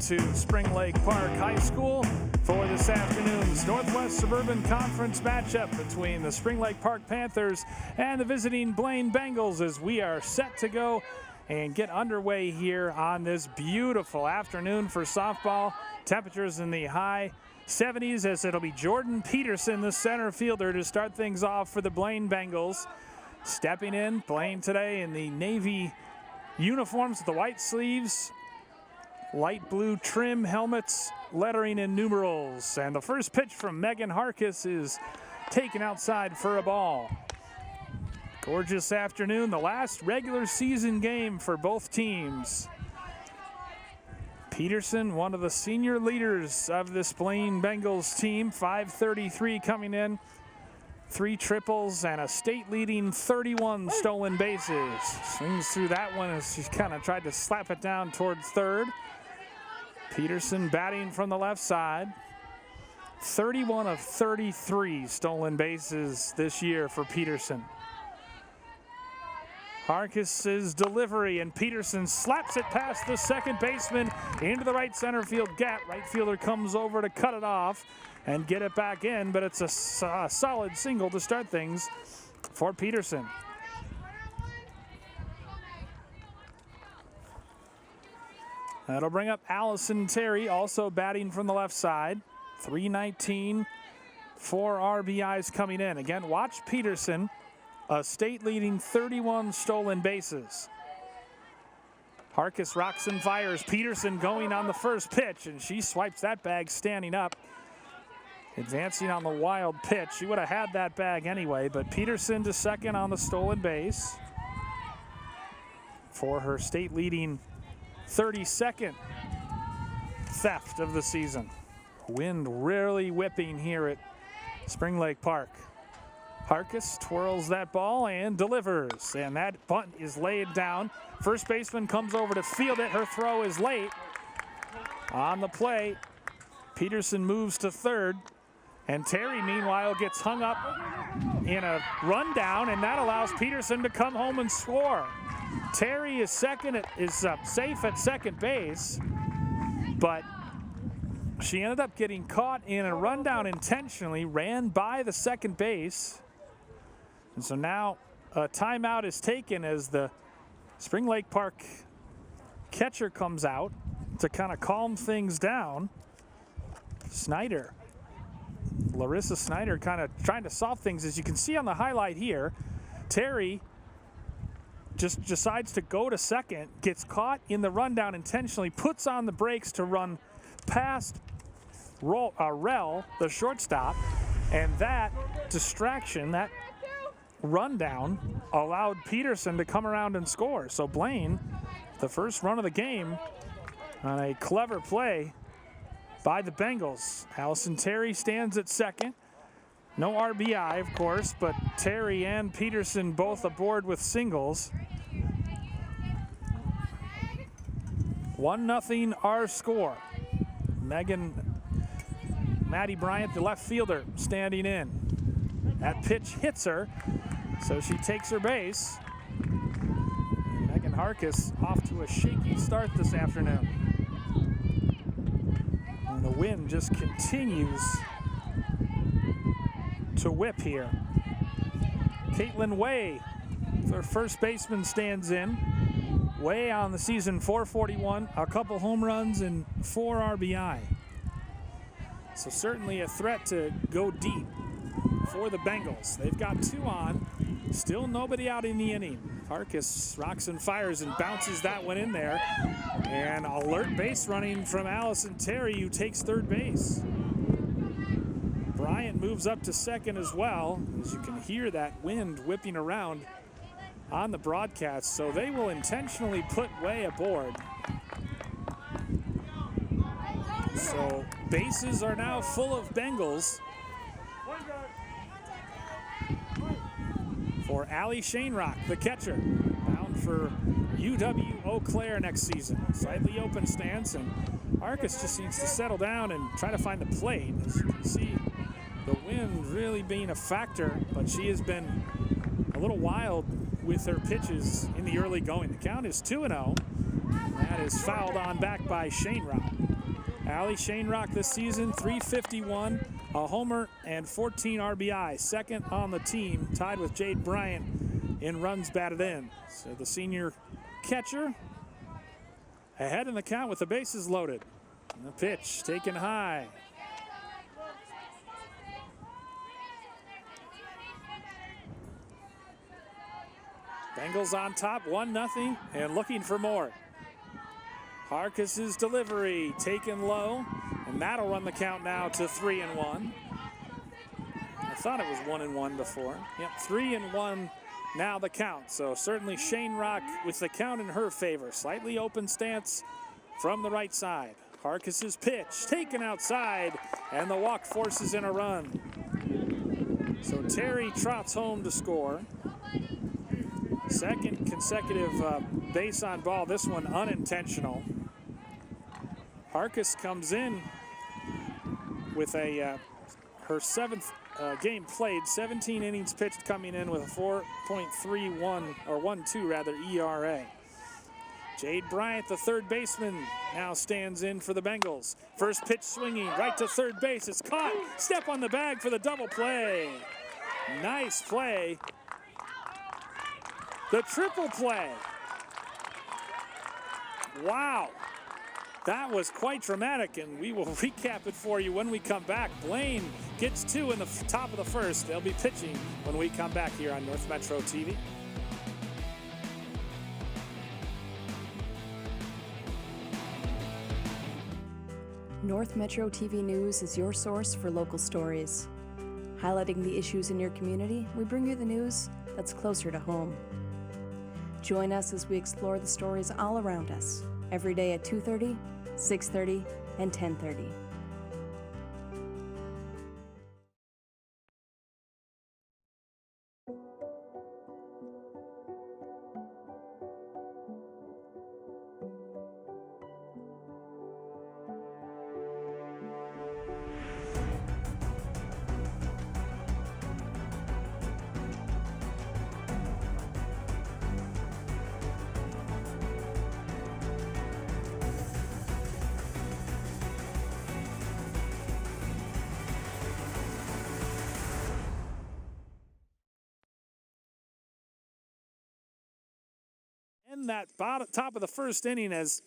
to Spring Lake Park High School for this afternoon's Northwest Suburban Conference matchup between the Spring Lake Park Panthers and the visiting Blaine Bengals, as we are set to go and get underway here on this beautiful afternoon for softball. Temperatures in the high 70s, as it'll be Jordan Peterson, the center fielder, to start things off for the Blaine Bengals. Stepping in, Blaine today in the navy uniforms with the white sleeves, light blue trim helmets, lettering and numerals. And the first pitch from Megan Harkis is taken outside for a ball. Gorgeous afternoon, the last regular season game for both teams. Peterson, one of the senior leaders of this Blaine Bengals team, 533 coming in, 3 triples and a state-leading 31 stolen bases. Swings through that one as she kind of tried to slap it down towards third. Peterson batting from the left side. 31 of 33 stolen bases this year for Peterson. Harkis's delivery, and Peterson slaps it past the second baseman into the right center field gap. Right fielder comes over to cut it off and get it back in, but it's a solid single to start things for Peterson. That'll bring up Allison Terry, also batting from the left side. 319, 4 RBIs coming in. Again, watch Peterson, a state-leading 31 stolen bases. Harkis rocks and fires. Peterson going on the first pitch, and she swipes that bag standing up. Advancing on the wild pitch. She would have had that bag anyway, but Peterson to second on the stolen base for her state-leading 32nd theft of the season. Wind really whipping here at Spring Lake Park. Harkis twirls that ball and delivers, and that bunt is laid down. First baseman comes over to field it. Her throw is late. On the play, Peterson moves to third. And Terry, meanwhile, gets hung up in a rundown, and that allows Peterson to come home and score. Terry is safe at second base, but she ended up getting caught in a rundown intentionally, ran by the second base. And so now a timeout is taken as the Spring Lake Park catcher comes out to kind of calm things down. Larissa Snyder kind of trying to solve things. As you can see on the highlight here, Terry just decides to go to second, gets caught in the rundown intentionally, puts on the brakes to run past Rel, the shortstop, and that distraction, that rundown, allowed Peterson to come around and score. So Blaine, the first run of the game on a clever play by the Bengals. Allison Terry stands at second. No RBI, of course, but Terry and Peterson both aboard with singles. 1-0 our score. Maddie Bryant, the left fielder, standing in. That pitch hits her, so she takes her base. Megan Harkis off to a shaky start this afternoon. The wind just continues to whip here. Caitlin Way, their first baseman, stands in. Way on the season, 441, a couple home runs and 4 RBI. So certainly a threat to go deep for the Bengals. They've got 2 on, still nobody out in the inning. Harkis rocks and fires and bounces that one in there. And alert base running from Allison Terry, who takes third base. Bryant moves up to second as well, as you can hear that wind whipping around on the broadcast. So they will intentionally put Way aboard. So bases are now full of Bengals for Allie Shanerock, the catcher, bound for UW Eau Claire next season. Slightly open stance, and Harkis just needs to settle down and try to find the plate. As you can see, the wind really being a factor, but she has been a little wild with her pitches in the early going. The count is 2-0. That is fouled on back by Shanerock. Allie Shanerock this season, 351, a homer, and 14 RBI. Second on the team, tied with Jade Bryant in runs batted in. So the senior catcher ahead in the count with the bases loaded. And the pitch taken high. Bengals on top, 1-0, and looking for more. Harkis's delivery taken low, and that'll run the count now to 3-1. I thought it was 1-1 before. Yep, 3-1 now the count. So certainly Shanerock with the count in her favor. Slightly open stance from the right side. Harkis's pitch taken outside, and the walk forces in a run. So Terry trots home to score. Second consecutive base on ball, this one unintentional. Harkis comes in with a her 7th game played, 17 innings pitched, coming in with a 4.31 or 1.2 rather ERA. Jade Bryant, the third baseman, now stands in for the Bengals. First pitch swinging right to third base. It's caught. Step on the bag for the double play. Nice play. The triple play. Wow. That was quite dramatic, and we will recap it for you when we come back. Blaine gets 2 in the top of the first. They'll be pitching when we come back here on North Metro TV. North Metro TV News is your source for local stories. Highlighting the issues in your community, we bring you the news that's closer to home. Join us as we explore the stories all around us, every day at 2:30, 6:30, and 10:30. In that top of the first inning, as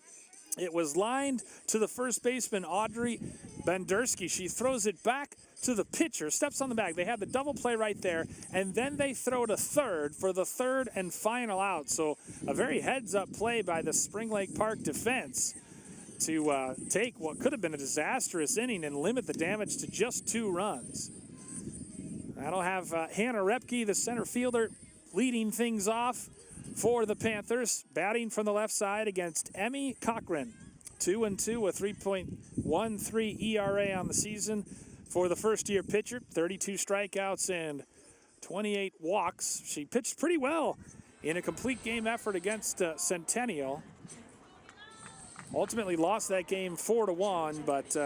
it was lined to the first baseman, Audrey Bendersky. She throws it back to the pitcher, steps on the bag. They had the double play right there, and then they throw to third for the third and final out. So a very heads-up play by the Spring Lake Park defense to take what could have been a disastrous inning and limit the damage to just 2 runs. That'll have Hannah Repke, the center fielder, leading things off for the Panthers, batting from the left side against Emmy Cochran. 2-2, a 3.13 ERA on the season for the first-year pitcher. 32 strikeouts and 28 walks. She pitched pretty well in a complete game effort against Centennial. Ultimately lost that game 4-1, but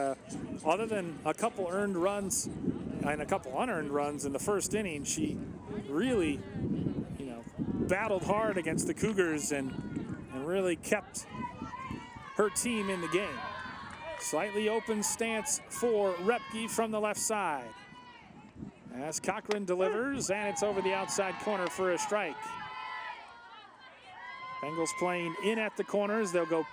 other than a couple earned runs and a couple unearned runs in the first inning, she really battled hard against the Cougars and really kept her team in the game. Slightly open stance for Repke from the left side. As Cochran delivers, and it's over the outside corner for a strike. Bengals playing in at the corners. They'll go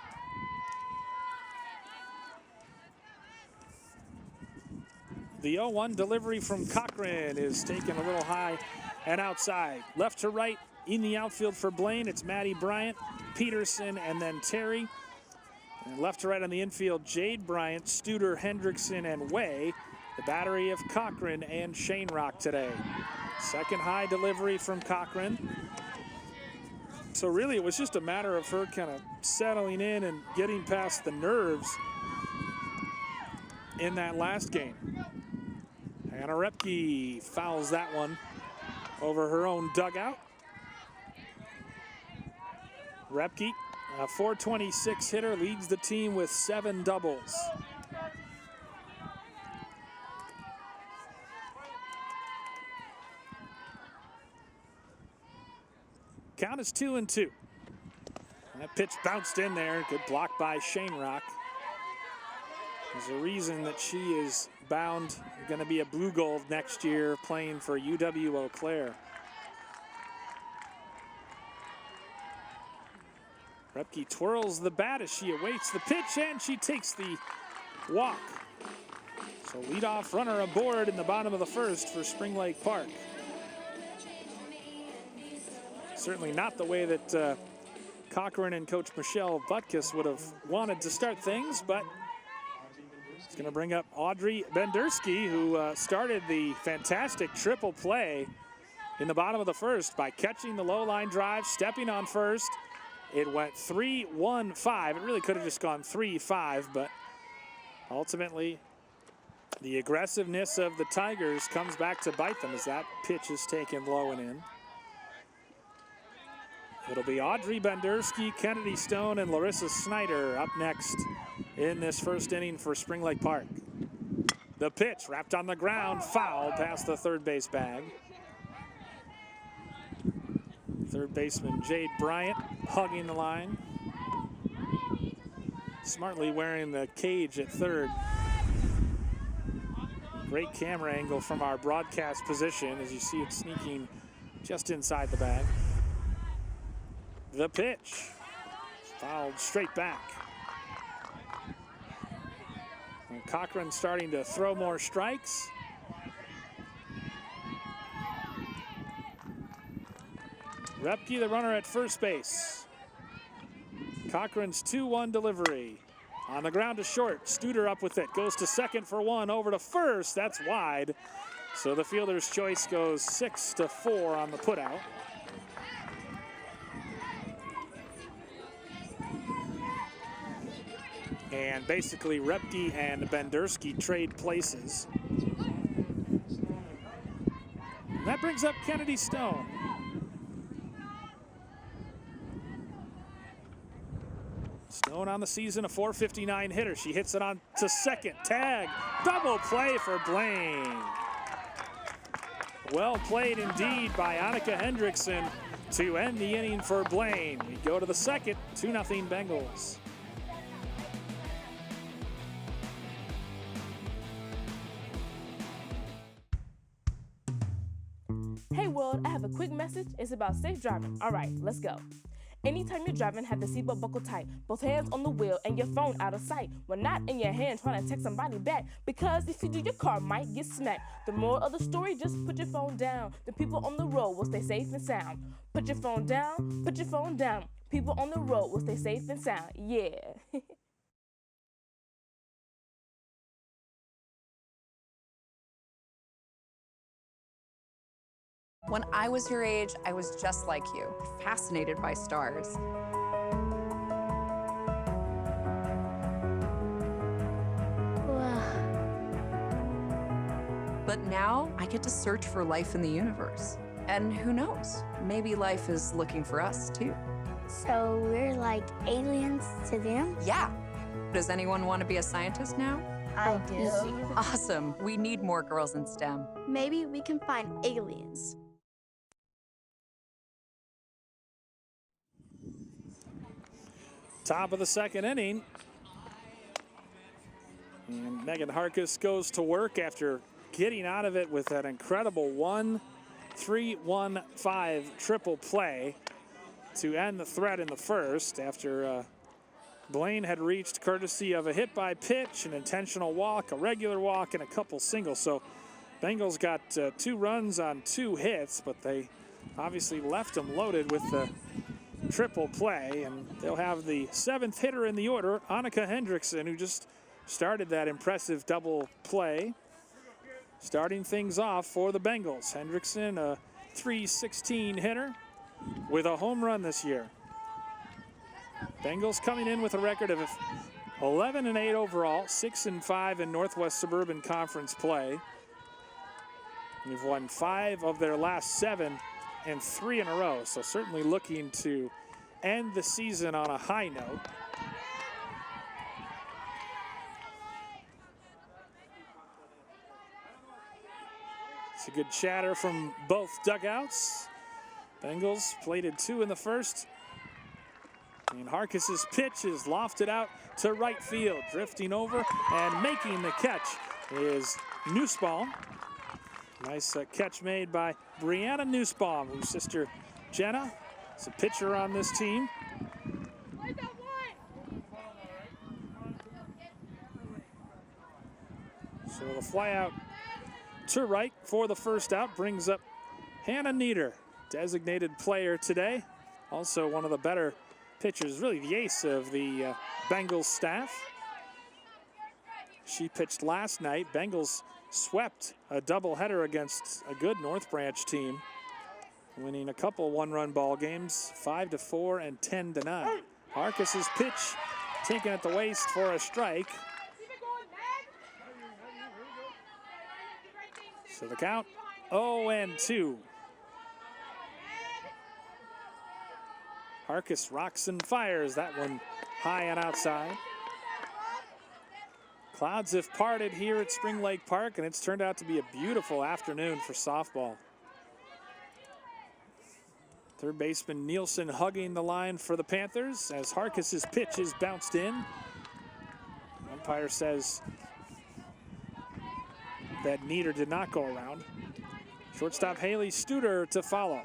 the 0-1 delivery from Cochran is taken a little high and outside. Left to right in the outfield for Blaine, it's Maddie Bryant, Peterson, and then Terry. And left to right on the infield, Jade Bryant, Studer, Hendrickson, and Way. The battery of Cochran and Shanerock today. Second high delivery from Cochran. So really it was just a matter of her kind of settling in and getting past the nerves in that last game. Hannah Repke fouls that one over her own dugout. Repke, a .426 hitter, leads the team with 7 doubles. Count is 2-2. That pitch bounced in there. Good block by Shanerock. There's a reason that she is bound, going to be a blue gold next year playing for UW Eau Claire. Repke twirls the bat as she awaits the pitch, and she takes the walk. So leadoff runner aboard in the bottom of the first for Spring Lake Park. Certainly not the way that Cochran and Coach Michelle Butkus would have wanted to start things, but it's going to bring up Audrey Bendersky, who started the fantastic triple play in the bottom of the first by catching the low line drive, stepping on first. It went 3-1-5. It really could have just gone 3-5, but ultimately the aggressiveness of the Tigers comes back to bite them as that pitch is taken low and in. It'll be Audrey Bendersky, Kennedy Stone, and Larissa Snyder up next in this first inning for Spring Lake Park. The pitch wrapped on the ground, foul past the third base bag. Third baseman Jade Bryant hugging the line. Smartly wearing the cage at third. Great camera angle from our broadcast position as you see it sneaking just inside the bag. The pitch, fouled straight back. And Cochran starting to throw more strikes. Repke, the runner at first base. Cochran's 2-1 delivery. On the ground to short, Studer up with it. Goes to second for one, over to first, that's wide. So the fielder's choice goes 6-4 on the putout. And basically Repke and Bendersky trade places. That brings up Kennedy Stone. Stone on the season, a .459 hitter. She hits it on to second. Tag, double play for Blaine. Well played indeed by Annika Hendrickson to end the inning for Blaine. We go to the second, 2-0 Bengals. Hey world, I have a quick message. It's about safe driving. All right, let's go. Anytime you're driving, have the seatbelt buckled tight. Both hands on the wheel and your phone out of sight. When not in your hand trying to text somebody back. Because if you do, your car might get smacked. The moral of the story, just put your phone down. The people on the road will stay safe and sound. Put your phone down, put your phone down. People on the road will stay safe and sound. Yeah. When I was your age, I was just like you, fascinated by stars. But now I get to search for life in the universe. And who knows, maybe life is looking for us too. So we're like aliens to them? Yeah. Does anyone want to be a scientist now? I do. Awesome. We need more girls in STEM. Maybe we can find aliens. Top of the second inning. And Megan Harkis goes to work after getting out of it with an incredible 1-3-1-5 triple play to end the threat in the first after Blaine had reached courtesy of a hit by pitch, an intentional walk, a regular walk, and a couple singles. So Bengals got 2 runs on 2 hits, but they obviously left them loaded with the triple play, and they'll have the 7th hitter in the order, Annika Hendrickson, who just started that impressive double play. Starting things off for the Bengals. Hendrickson, a .316 hitter with a home run this year. Bengals coming in with a record of 11-8 overall, 6-5 in Northwest Suburban Conference play. They've won 5 of their last 7 and 3 in a row, so certainly looking to end the season on a high note. It's a good chatter from both dugouts. Bengals plated 2 in the first And Harkis's pitch is lofted out to right field. Drifting over and making the catch is Nussbaum. Nice catch made by Brianna Nussbaum, whose sister Jenna is a pitcher on this team. So the fly out to right for the first out brings up Hannah Nieder, designated player today. Also one of the better pitchers, really the ace of the Bengals staff. She pitched last night. Bengals swept a doubleheader against a good North Branch team, winning a couple one-run ball games, 5-4 and 10-9. Harkis's pitch taken at the waist for a strike. So the count 0-2. Harkis rocks and fires that one high and outside. Clouds have parted here at Spring Lake Park, and it's turned out to be a beautiful afternoon for softball. Third baseman Nielsen hugging the line for the Panthers as Harkis's pitch is bounced in. Umpire says that Nieder did not go around. Shortstop Haley Studer to follow.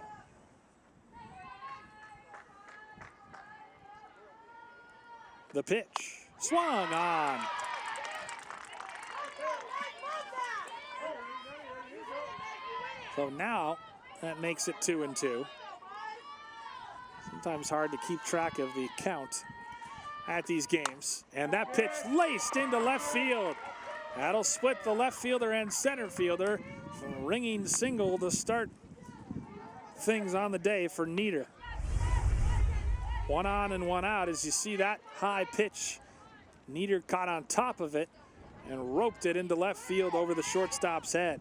The pitch swung on. So now that makes it 2-2. Sometimes hard to keep track of the count at these games. And that pitch laced into left field. That'll split the left fielder and center fielder. Ringing single to start things on the day for Nieder. 1 on and 1 out as you see that high pitch. Nieder caught on top of it and roped it into left field over the shortstop's head.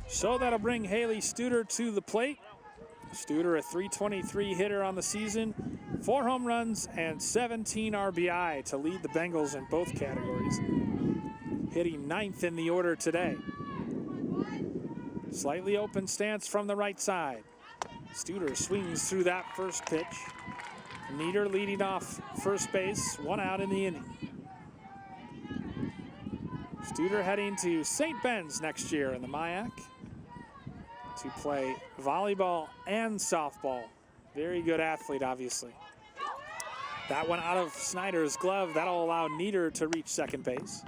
So that'll bring Haley Studer to the plate. Studer, a .323 hitter on the season, 4 home runs and 17 RBI to lead the Bengals in both categories. Hitting 9th in the order today. Slightly open stance from the right side. Studer swings through that first pitch. Nieder leading off first base, 1 out in the inning. Studer heading to St. Ben's next year in the MIAC to play volleyball and softball. Very good athlete, obviously. That one out of Snyder's glove. That'll allow Nieder to reach second base.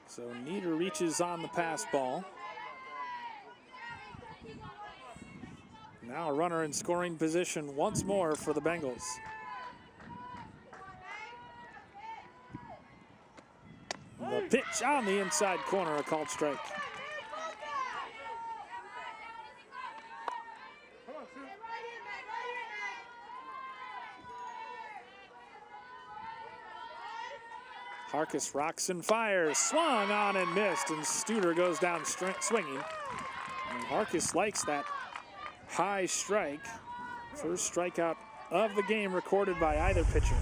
So Nieder reaches on the pass ball. Now a runner in scoring position once more for the Bengals. The pitch on the inside corner, a called strike. Harkis rocks and fires, swung on and missed, and Studer goes down swinging. And Harkis likes that high strike. First strikeout of the game recorded by either pitcher.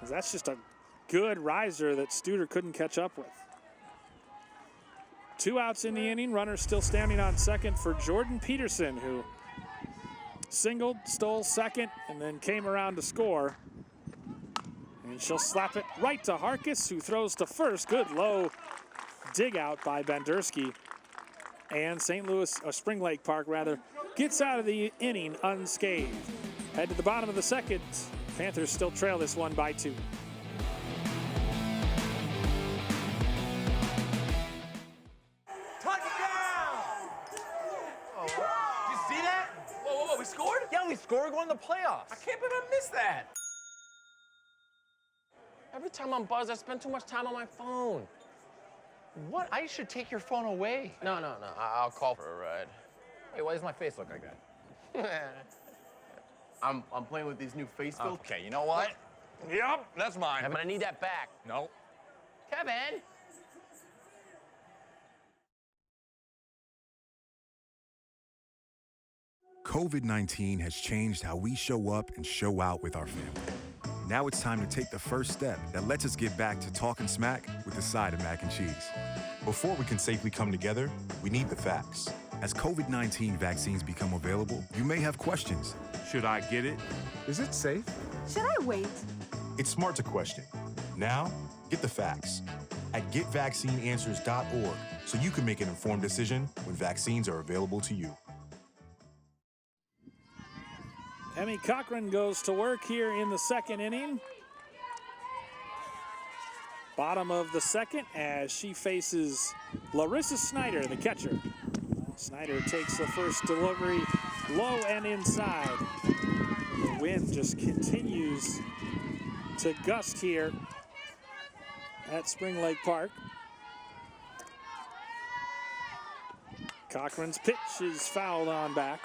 That's just a good riser that Studer couldn't catch up with. 2 outs in the inning, runner still standing on second for Jordan Peterson, who singled, stole second, and then came around to score. And she'll slap it right to Harkis, who throws to first. Good low dig out by Bendersky. And Spring Lake Park gets out of the inning unscathed. Head to the bottom of the second. Panthers still trail this one by 2. We scored going to the playoffs. I can't believe I missed that. Every time I'm buzzed, I spend too much time on my phone. What? I should take your phone away. No. I'll call for a ride. Wait, why does my face look like that? I'm playing with these new face filters. Okay, you know what? Yep, that's mine. I'm gonna need that back. No. Kevin! COVID-19 has changed how we show up and show out with our family. Now it's time to take the first step that lets us get back to talking smack with a side of mac and cheese. Before we can safely come together, we need the facts. As COVID-19 vaccines become available, you may have questions. Should I get it? Is it safe? Should I wait? It's smart to question. Now, get the facts at getvaccineanswers.org so you can make an informed decision when vaccines are available to you. Emmy Cochran goes to work here in the second inning. Bottom of the second as she faces Larissa Snyder, the catcher. Snyder takes the first delivery low and inside. The wind just continues to gust here at Spring Lake Park. Cochran's pitch is fouled on back.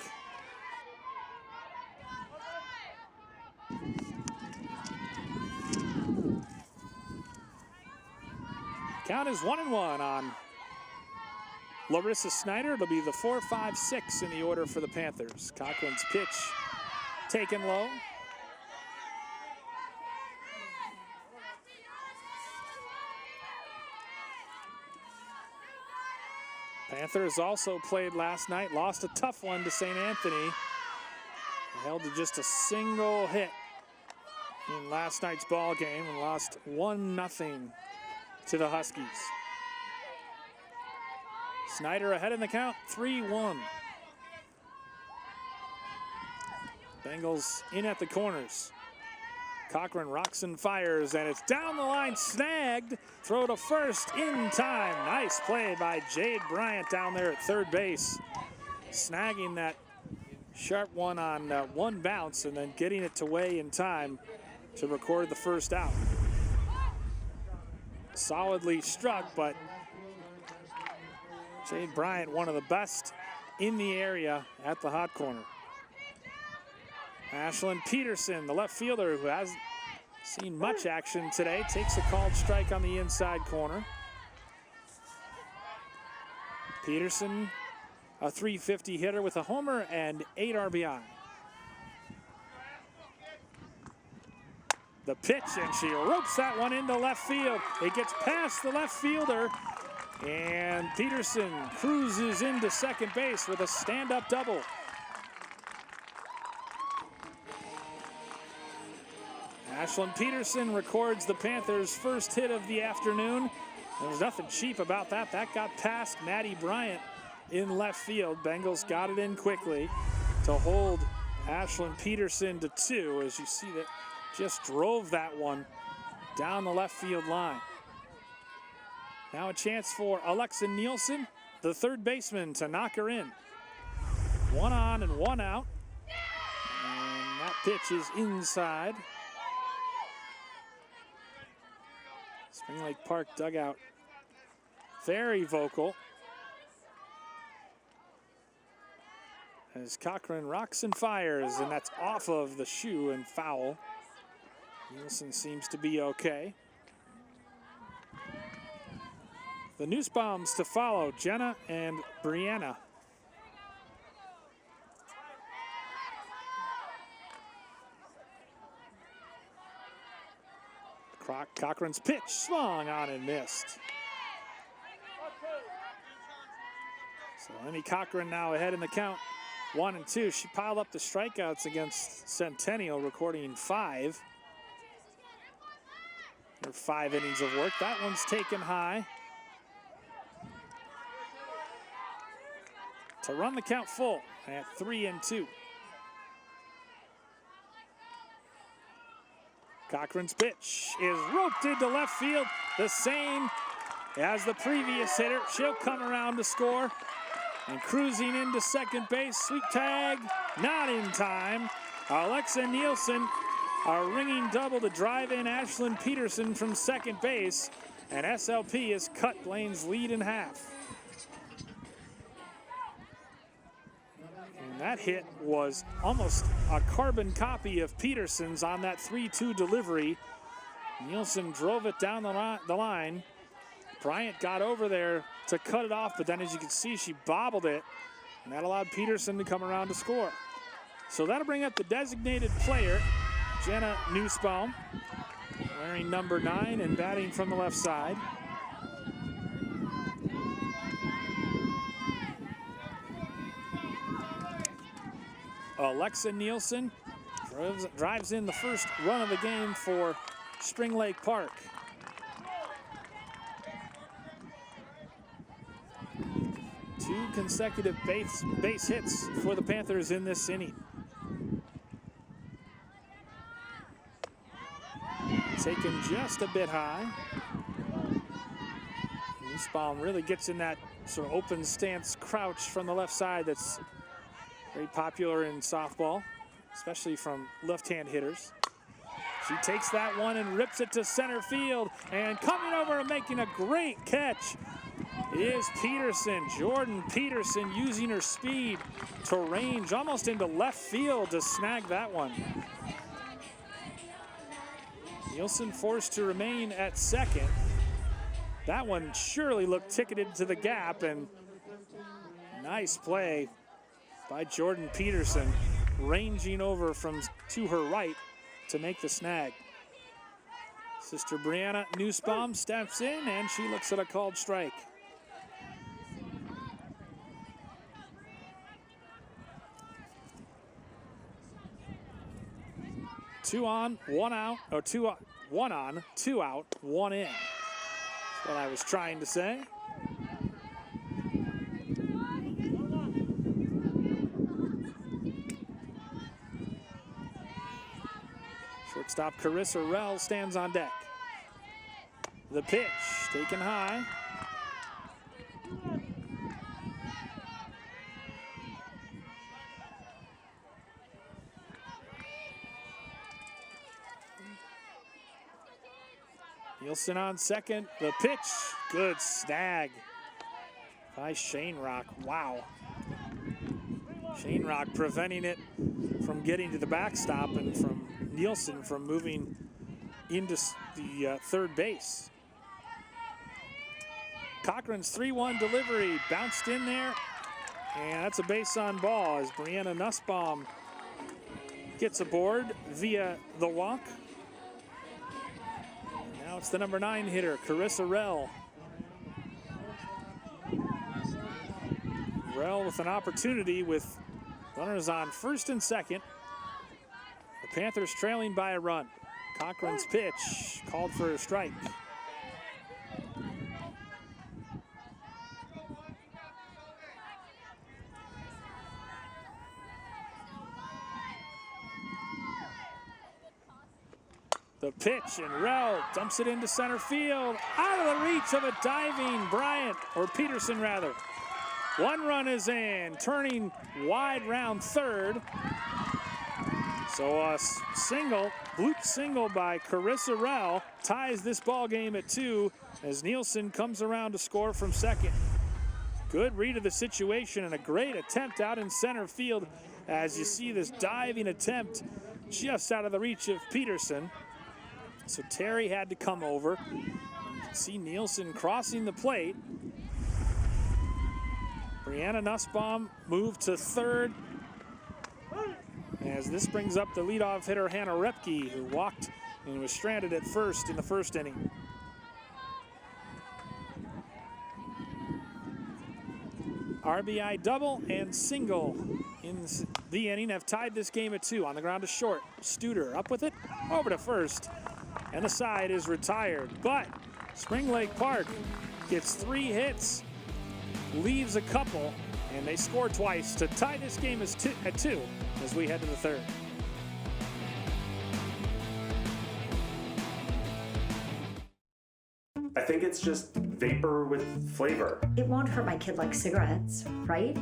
Count is 1-1 on Larissa Snyder. It'll be the 4-5-6 in the order for the Panthers. Cochran's pitch taken low. Panthers also played last night, lost a tough one to St. Anthony. Held to just a single hit in last night's ball game and lost 1-0 to the Huskies. Snyder ahead in the count, 3-1. Bengals in at the corners. Cochran rocks and fires, and it's down the line, snagged. Throw to first in time. Nice play by Jade Bryant down there at third base. Snagging that sharp one on one bounce and then getting it to Way in time to record the first out. Solidly struck, but Jade Bryant, one of the best in the area at the hot corner. Ashlyn Peterson, the left fielder who hasn't seen much action today, takes a called strike on the inside corner. Peterson, a .350 hitter with a homer and 8 RBI. The pitch, and she ropes that one into left field. It gets past the left fielder, and Peterson cruises into second base with a stand-up double. Ashlyn Peterson records the Panthers' first hit of the afternoon. There was nothing cheap about that. That got past Maddie Bryant in left field. Bengals got it in quickly to hold Ashlyn Peterson to 2, as you see that just drove that one down the left field line. Now a chance for Alexa Nielsen, the third baseman, to knock her in. 1 on and 1 out. And that pitch is inside. Spring Lake Park dugout very vocal as Cochran rocks and fires, and that's off of the shoe and foul. Nielsen seems to be okay. The Nussbaums to follow, Jenna and Brianna. Cochran's pitch swung on and missed. So Emmy Cochran now ahead in the count, 1 and 2. She piled up the strikeouts against Centennial, recording 5. Her 5 innings of work. That one's taken high. To run the count full at 3 and 2. Cochran's pitch is roped into left field, the same as the previous hitter. She'll come around to score. And cruising into second base, sweep tag, not in time. Alexa Nielsen, a ringing double to drive in Ashlyn Peterson from second base. And SLP has cut Blaine's lead in half. And that hit was almost a carbon copy of Peterson's on that 3-2 delivery. Nielsen drove it down the line. Bryant got over there to cut it off, but then as you can see, she bobbled it, and that allowed Peterson to come around to score. So that'll bring up the designated player, Jenna Nussbaum, wearing number 9 and batting from the left side. Alexa Nielsen drives in the first run of the game for Spring Lake Park. Two consecutive base hits for the Panthers in this inning. Taken just a bit high. Nussbaum really gets in that sort of open stance crouch from the left side that's very popular in softball, especially from left-hand hitters. She takes that one and rips it to center field, and coming over and making a great catch is Peterson. Jordan Peterson using her speed to range almost into left field to snag that one. Nielsen forced to remain at second. That one surely looked ticketed to the gap, and nice play by Jordan Peterson, ranging over from to her right to make the snag. Sister Brianna Nussbaum steps in, and she looks at a called strike. Two on, one out, or one on, two out, one in. That's what I was trying to say. Shortstop Carissa Rell stands on deck. The pitch taken high. Nielsen on second. The pitch, good snag by Shane Rock. Wow. Shane Rock preventing it from getting to the backstop and from Nielsen from moving into the third base. Cochran's 3-1 delivery bounced in there, and that's a base on ball as Brianna Nussbaum gets aboard via the walk. Now it's the number 9 hitter, Carissa Rell. Rell with an opportunity with runners on first and second. The Panthers trailing by a run. Cochran's pitch called for a strike. The pitch, and Rell dumps it into center field, out of the reach of a diving Bryant, or Peterson rather. One run is in, turning wide round third. So a single, bloop single by Carissa Rell ties this ball game at 2 as Nielsen comes around to score from second. Good read of the situation and a great attempt out in center field as you see this diving attempt just out of the reach of Peterson. So Terry had to come over. You can see Nielsen crossing the plate. Brianna Nussbaum moved to third as this brings up the leadoff hitter Hannah Repke, who walked and was stranded at first in the first inning. RBI double and single in the inning have tied this game at 2. On the ground to short. Studer up with it, over to first, and the side is retired. But Spring Lake Park gets 3 hits, leaves a couple, and they score twice to tie this game at 2 as we head to the third. I think it's just vapor with flavor. It won't hurt my kid like cigarettes, right?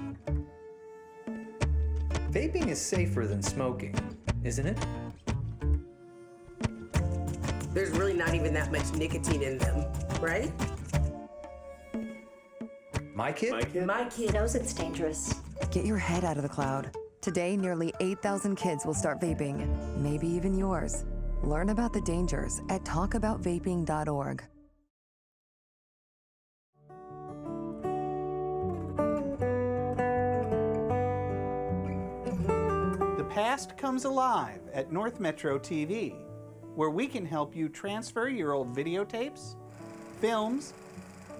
Vaping is safer than smoking, isn't it? There's really not even that much nicotine in them, right? My kid? My kid knows it's dangerous. Get your head out of the cloud. Today, nearly 8,000 kids will start vaping, maybe even yours. Learn about the dangers at talkaboutvaping.org. The past comes alive at North Metro TV, where we can help you transfer your old videotapes, films,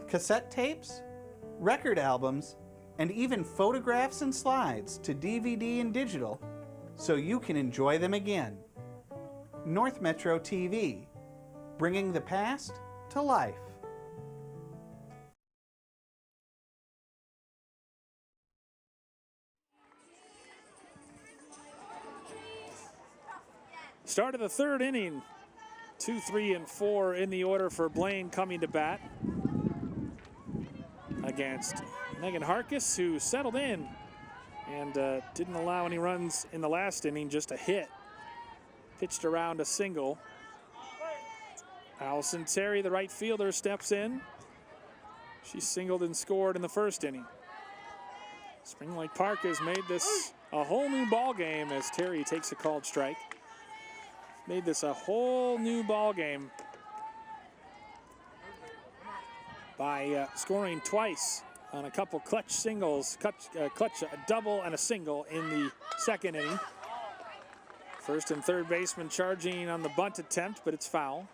cassette tapes, record albums, and even photographs and slides to DVD and digital so you can enjoy them again. North Metro TV, bringing the past to life. Start of the third inning. 2, 3, and 4 in the order for Blaine coming to bat against Megan Harkis, who settled in and didn't allow any runs in the last inning, just a hit. Pitched around a single. Allison Terry, the right fielder, steps in. She singled and scored in the first inning. Spring Lake Park has made this a whole new ball game as Terry takes a called strike. Made this a whole new ball game by scoring twice on a couple clutch singles, clutch a double and a single in the second inning. First and third baseman charging on the bunt attempt, but it's foul.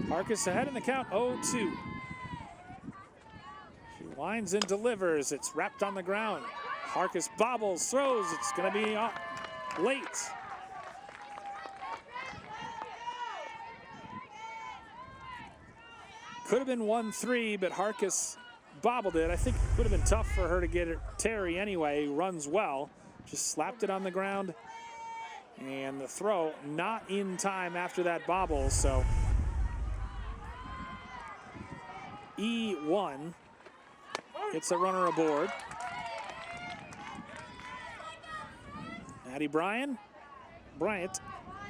Harkis ahead in the count, 0-2. She winds and delivers. It's wrapped on the ground. Harkis bobbles, throws. It's going to be late. Could have been 1-3, but Harkis bobbled it. I think it would have been tough for her to get it. Terry anyway, who runs well, just slapped it on the ground. And the throw not in time after that bobble, so E1 gets a runner aboard. Maddie Bryant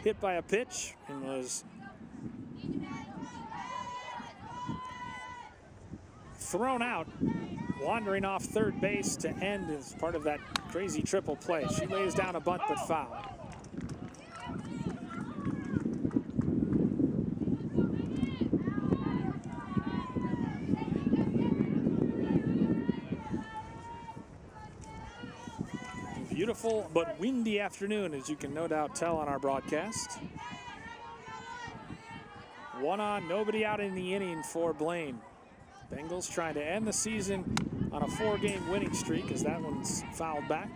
hit by a pitch and was thrown out, wandering off third base to end as part of that crazy triple play. She lays down a bunt but foul. Beautiful but windy afternoon, as you can no doubt tell on our broadcast. 1 on, nobody out in the inning for Blaine. Bengals trying to end the season on a 4-game winning streak as that one's fouled back.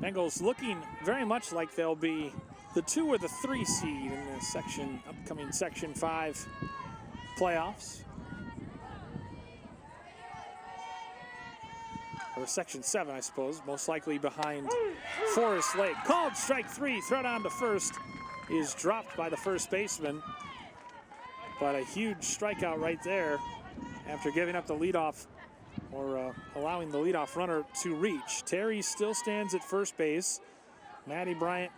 Bengals looking very much like they'll be the 2 or the 3 seed in the upcoming Section 5 playoffs. Or Section 7, I suppose, most likely behind Forest Lake. Called strike 3, throw down to first is dropped by the first baseman. But a huge strikeout right there after giving up the leadoff, or allowing the leadoff runner to reach. Terry still stands at first base. Maddie Bryant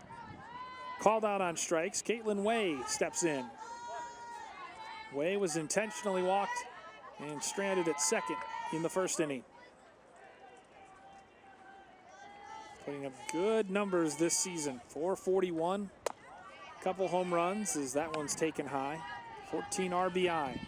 called out on strikes. Caitlin Way steps in. Way was intentionally walked and stranded at second in the first inning. Putting up good numbers this season. 441, couple home runs as that one's taken high. 14 RBI.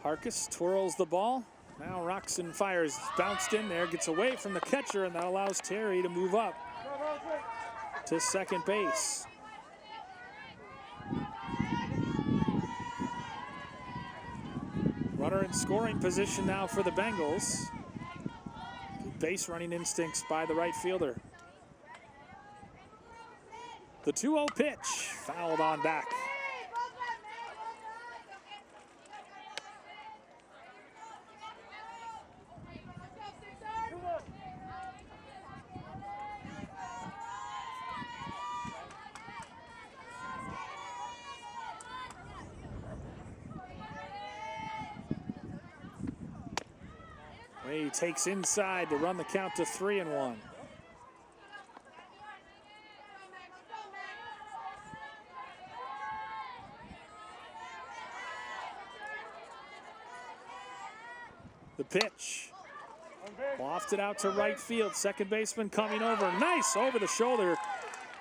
Harkis twirls the ball. Now rocks and fires. Bounced in there, gets away from the catcher, and that allows Terry to move up to second base. Runner in scoring position now for the Bengals. Good base running instincts by the right fielder. The 2-0 pitch, fouled on back. He takes inside to run the count to 3-1. The pitch. Lofted out to right field. Second baseman coming over. Nice over the shoulder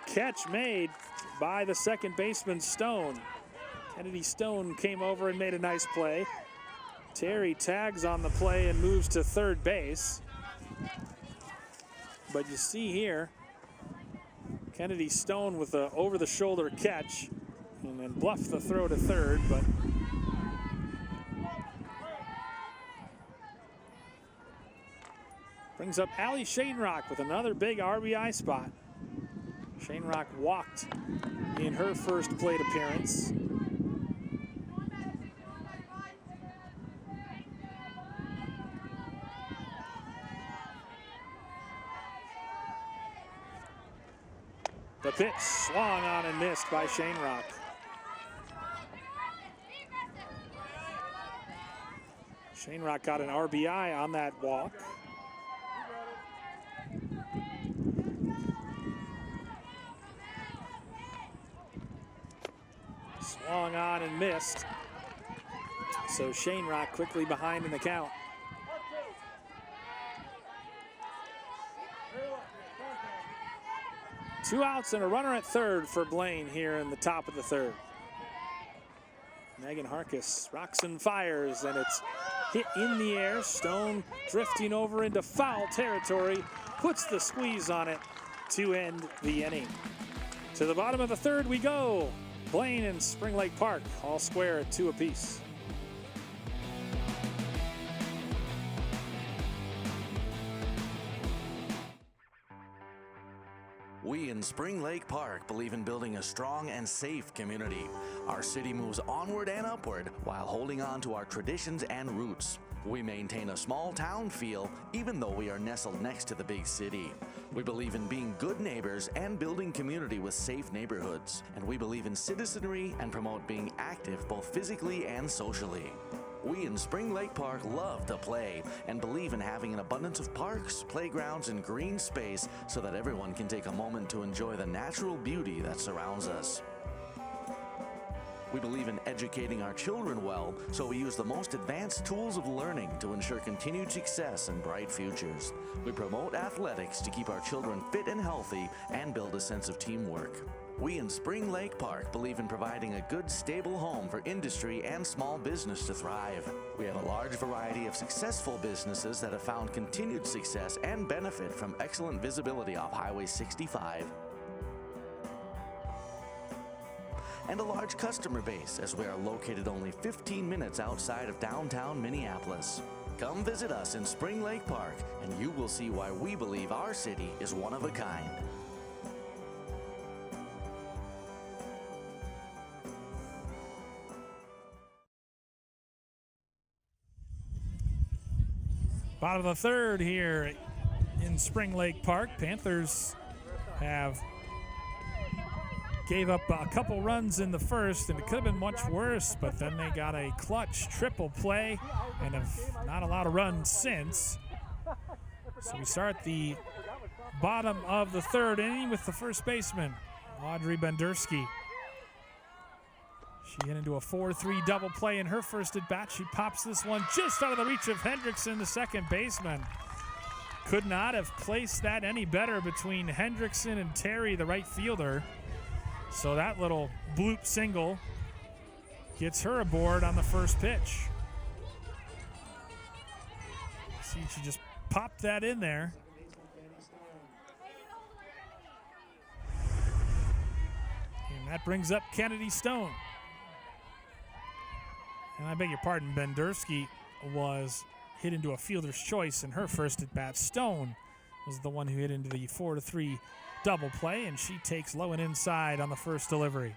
catch made by the second baseman Stone. Kennedy Stone came over and made a nice play. Terry tags on the play and moves to third base. But you see here, Kennedy Stone with the over-the-shoulder catch and then bluffed the throw to third, but brings up Allie Shanerock with another big RBI spot. Shanerock walked in her first plate appearance. The pitch swung on and missed by Shanerock. Shanerock got an RBI on that walk. Swung on and missed. So Shanerock quickly behind in the count. Two outs and a runner at third for Blaine here in the top of the third. Megan Harkis rocks and fires, and it's hit in the air. Stone drifting over into foul territory, puts the squeeze on it to end the inning. To the bottom of the third we go. Blaine and Spring Lake Park all square at 2 apiece. We in Spring Lake Park believe in building a strong and safe community. Our city moves onward and upward while holding on to our traditions and roots. We maintain a small town feel even though we are nestled next to the big city. We believe in being good neighbors and building community with safe neighborhoods. And we believe in citizenry and promote being active both physically and socially. We in Spring Lake Park love to play and believe in having an abundance of parks, playgrounds, and green space so that everyone can take a moment to enjoy the natural beauty that surrounds us. We believe in educating our children well, so we use the most advanced tools of learning to ensure continued success and bright futures. We promote athletics to keep our children fit and healthy and build a sense of teamwork. We in Spring Lake Park believe in providing a good, stable home for industry and small business to thrive. We have a large variety of successful businesses that have found continued success and benefit from excellent visibility off Highway 65. And a large customer base, as we are located only 15 minutes outside of downtown Minneapolis. Come visit us in Spring Lake Park, and you will see why we believe our city is one of a kind. Bottom of the third here in Spring Lake Park. Panthers gave up a couple runs in the first, and it could have been much worse, but then they got a clutch triple play and have not allowed a run since. So we start the bottom of the third inning with the first baseman, Audrey Bendersky. She hit into a 4-3 double play in her first at-bat. She pops this one just out of the reach of Hendrickson, the second baseman. Could not have placed that any better between Hendrickson and Terry, the right fielder. So that little bloop single gets her aboard on the first pitch. See, she just popped that in there. And that brings up Kennedy Stone. And I beg your pardon, Bendersky was hit into a fielder's choice in her first at-bat. Stone was the one who hit into the 4-3 double play, and she takes low and inside on the first delivery.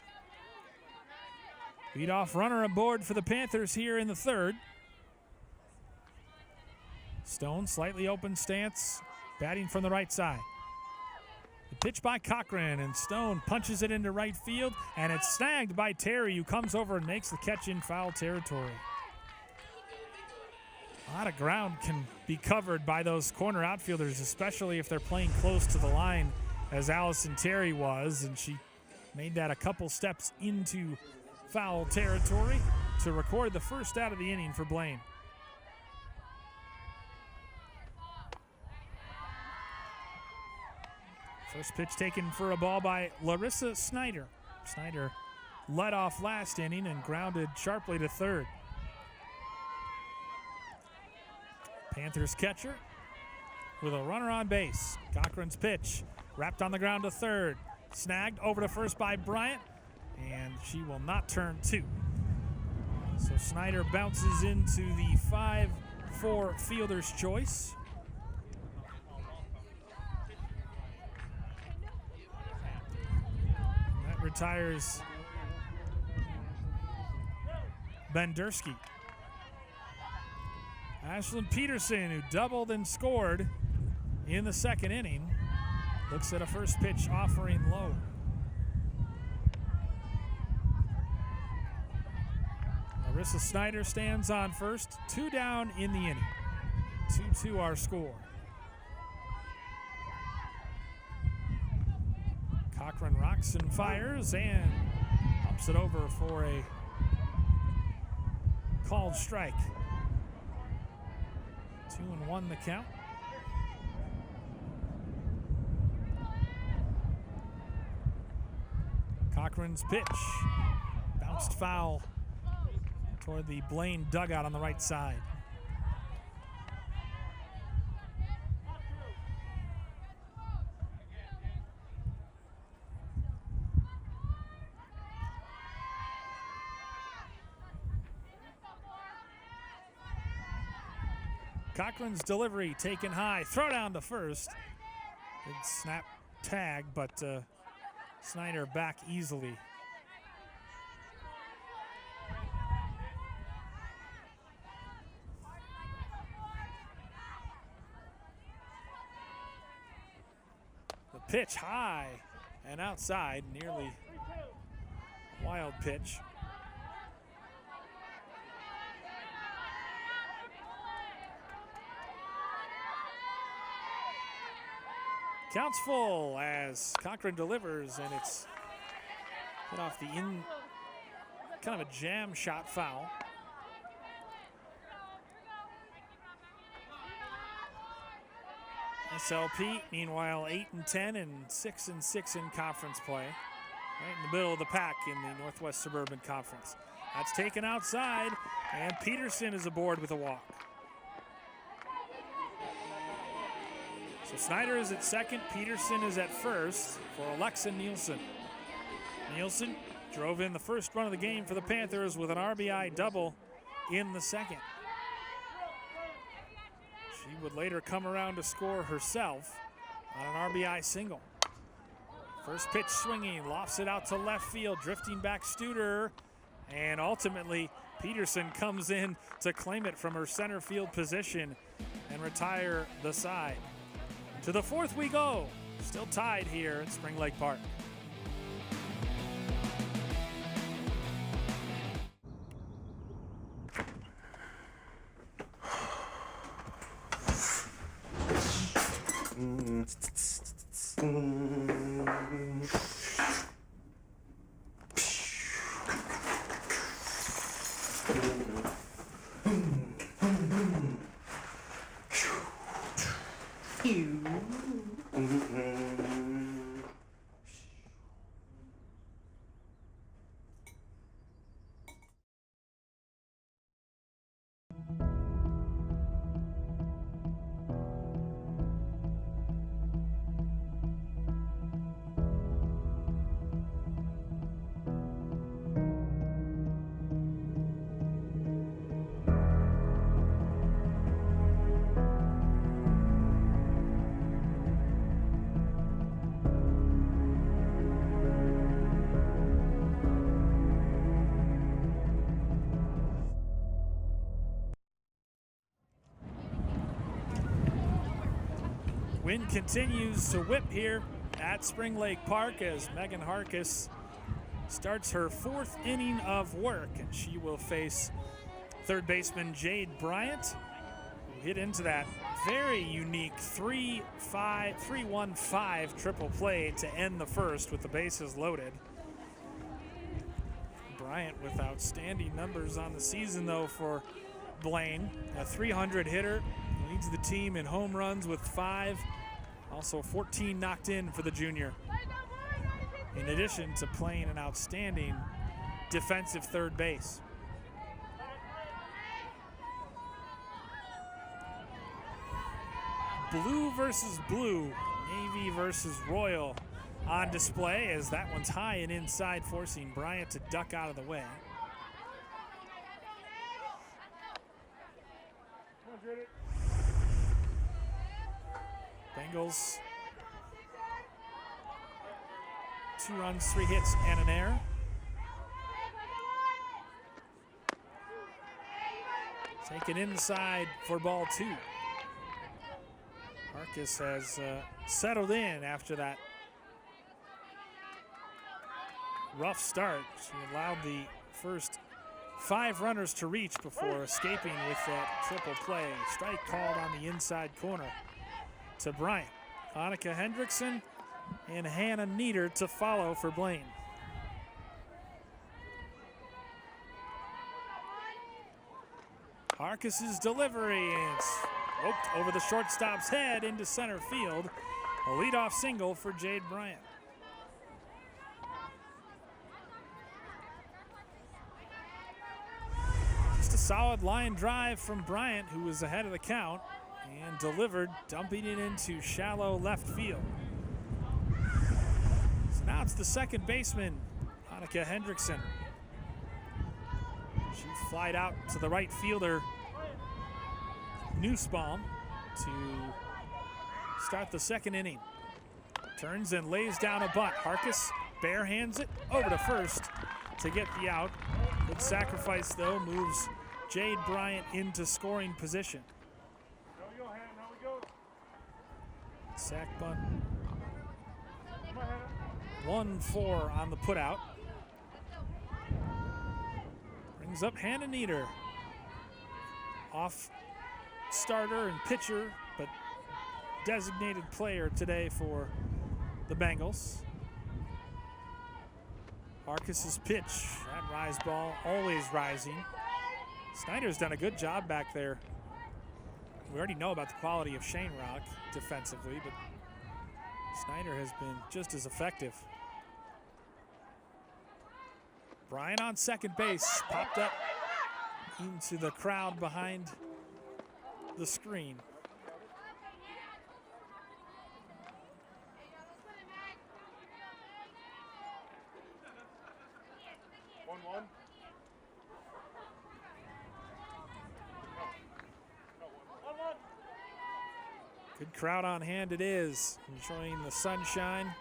Leadoff runner aboard for the Panthers here in the third. Stone, slightly open stance, batting from the right side. The pitch by Cochran, and Stone punches it into right field, and it's snagged by Terry, who comes over and makes the catch in foul territory. A lot of ground can be covered by those corner outfielders, especially if they're playing close to the line, as Allison Terry was, and she made that a couple steps into foul territory to record the first out of the inning for Blaine. First pitch taken for a ball by Larissa Snyder. Snyder led off last inning and grounded sharply to third. Panthers catcher with a runner on base. Cochran's pitch wrapped on the ground to third. Snagged over to first by Bryant, and she will not turn two. So Snyder bounces into the 5-4 fielder's choice. And that retires Bendersky. Ashlyn Peterson, who doubled and scored in the second inning, looks at a first pitch offering low. Larissa Snyder stands on first, 2 down in the inning. 2-2 our score. Cochran rocks and fires and humps it over for a called strike. 2-1 the count. Cochran's pitch bounced foul toward the Blaine dugout on the right side. Cochran's delivery taken high, throw down to first. Good snap tag, but Snyder back easily. The pitch high and outside, nearly a wild pitch. Counts full as Cochran delivers, and it's hit off the kind of a jam shot foul. SLP, meanwhile, 8-10 and 6-6 in conference play. Right in the middle of the pack in the Northwest Suburban Conference. That's taken outside, and Peterson is aboard with a walk. So Snyder is at second, Peterson is at first for Alexa Nielsen. Nielsen drove in the first run of the game for the Panthers with an RBI double in the second. She would later come around to score herself on an RBI single. First pitch swinging, lofts it out to left field, drifting back Studer, and ultimately Peterson comes in to claim it from her center field position and retire the side. To the fourth we go, still tied here at Spring Lake Park. Wind continues to whip here at Spring Lake Park as Megan Harkis starts her fourth inning of work, and she will face third baseman Jade Bryant, who hit into that very unique 3-1-5 triple play to end the first with the bases loaded. Bryant with outstanding numbers on the season though for Blaine, a 300 hitter, leads the team in home runs with 5. Also 14 knocked in for the junior. In addition to playing an outstanding defensive third base. Blue versus blue, Navy versus Royal on display as that one's high and inside, forcing Bryant to duck out of the way. Bengals, 2 runs, 3 hits, and an error. Taken inside for ball 2. Marcus has settled in after that rough start. She allowed the first 5 runners to reach before escaping with that triple play. Strike called on the inside corner to Bryant. Annika Hendrickson and Hannah Nieder to follow for Blaine. Arcus's delivery, and it's roped over the shortstop's head into center field. A leadoff single for Jade Bryant. Just a solid line drive from Bryant, who was ahead of the count, and delivered, dumping it into shallow left field. So now it's the second baseman, Annika Hendrickson. She flied out to the right fielder, Nussbaum, to start the second inning. Turns and lays down a bunt. Harkus barehands it over to first to get the out. Good sacrifice, though, moves Jade Bryant into scoring position. Sack bunt. 1-4 on the putout. Brings up Hannah Nieder. Off starter and pitcher, but designated player today for the Bengals. Arcus's pitch, that rise ball, always rising. Snyder's done a good job back there. We already know about the quality of Shane Rock defensively, but Snyder has been just as effective. Bryant on second base, popped up into the crowd behind the screen. Good crowd on hand it is, enjoying the sunshine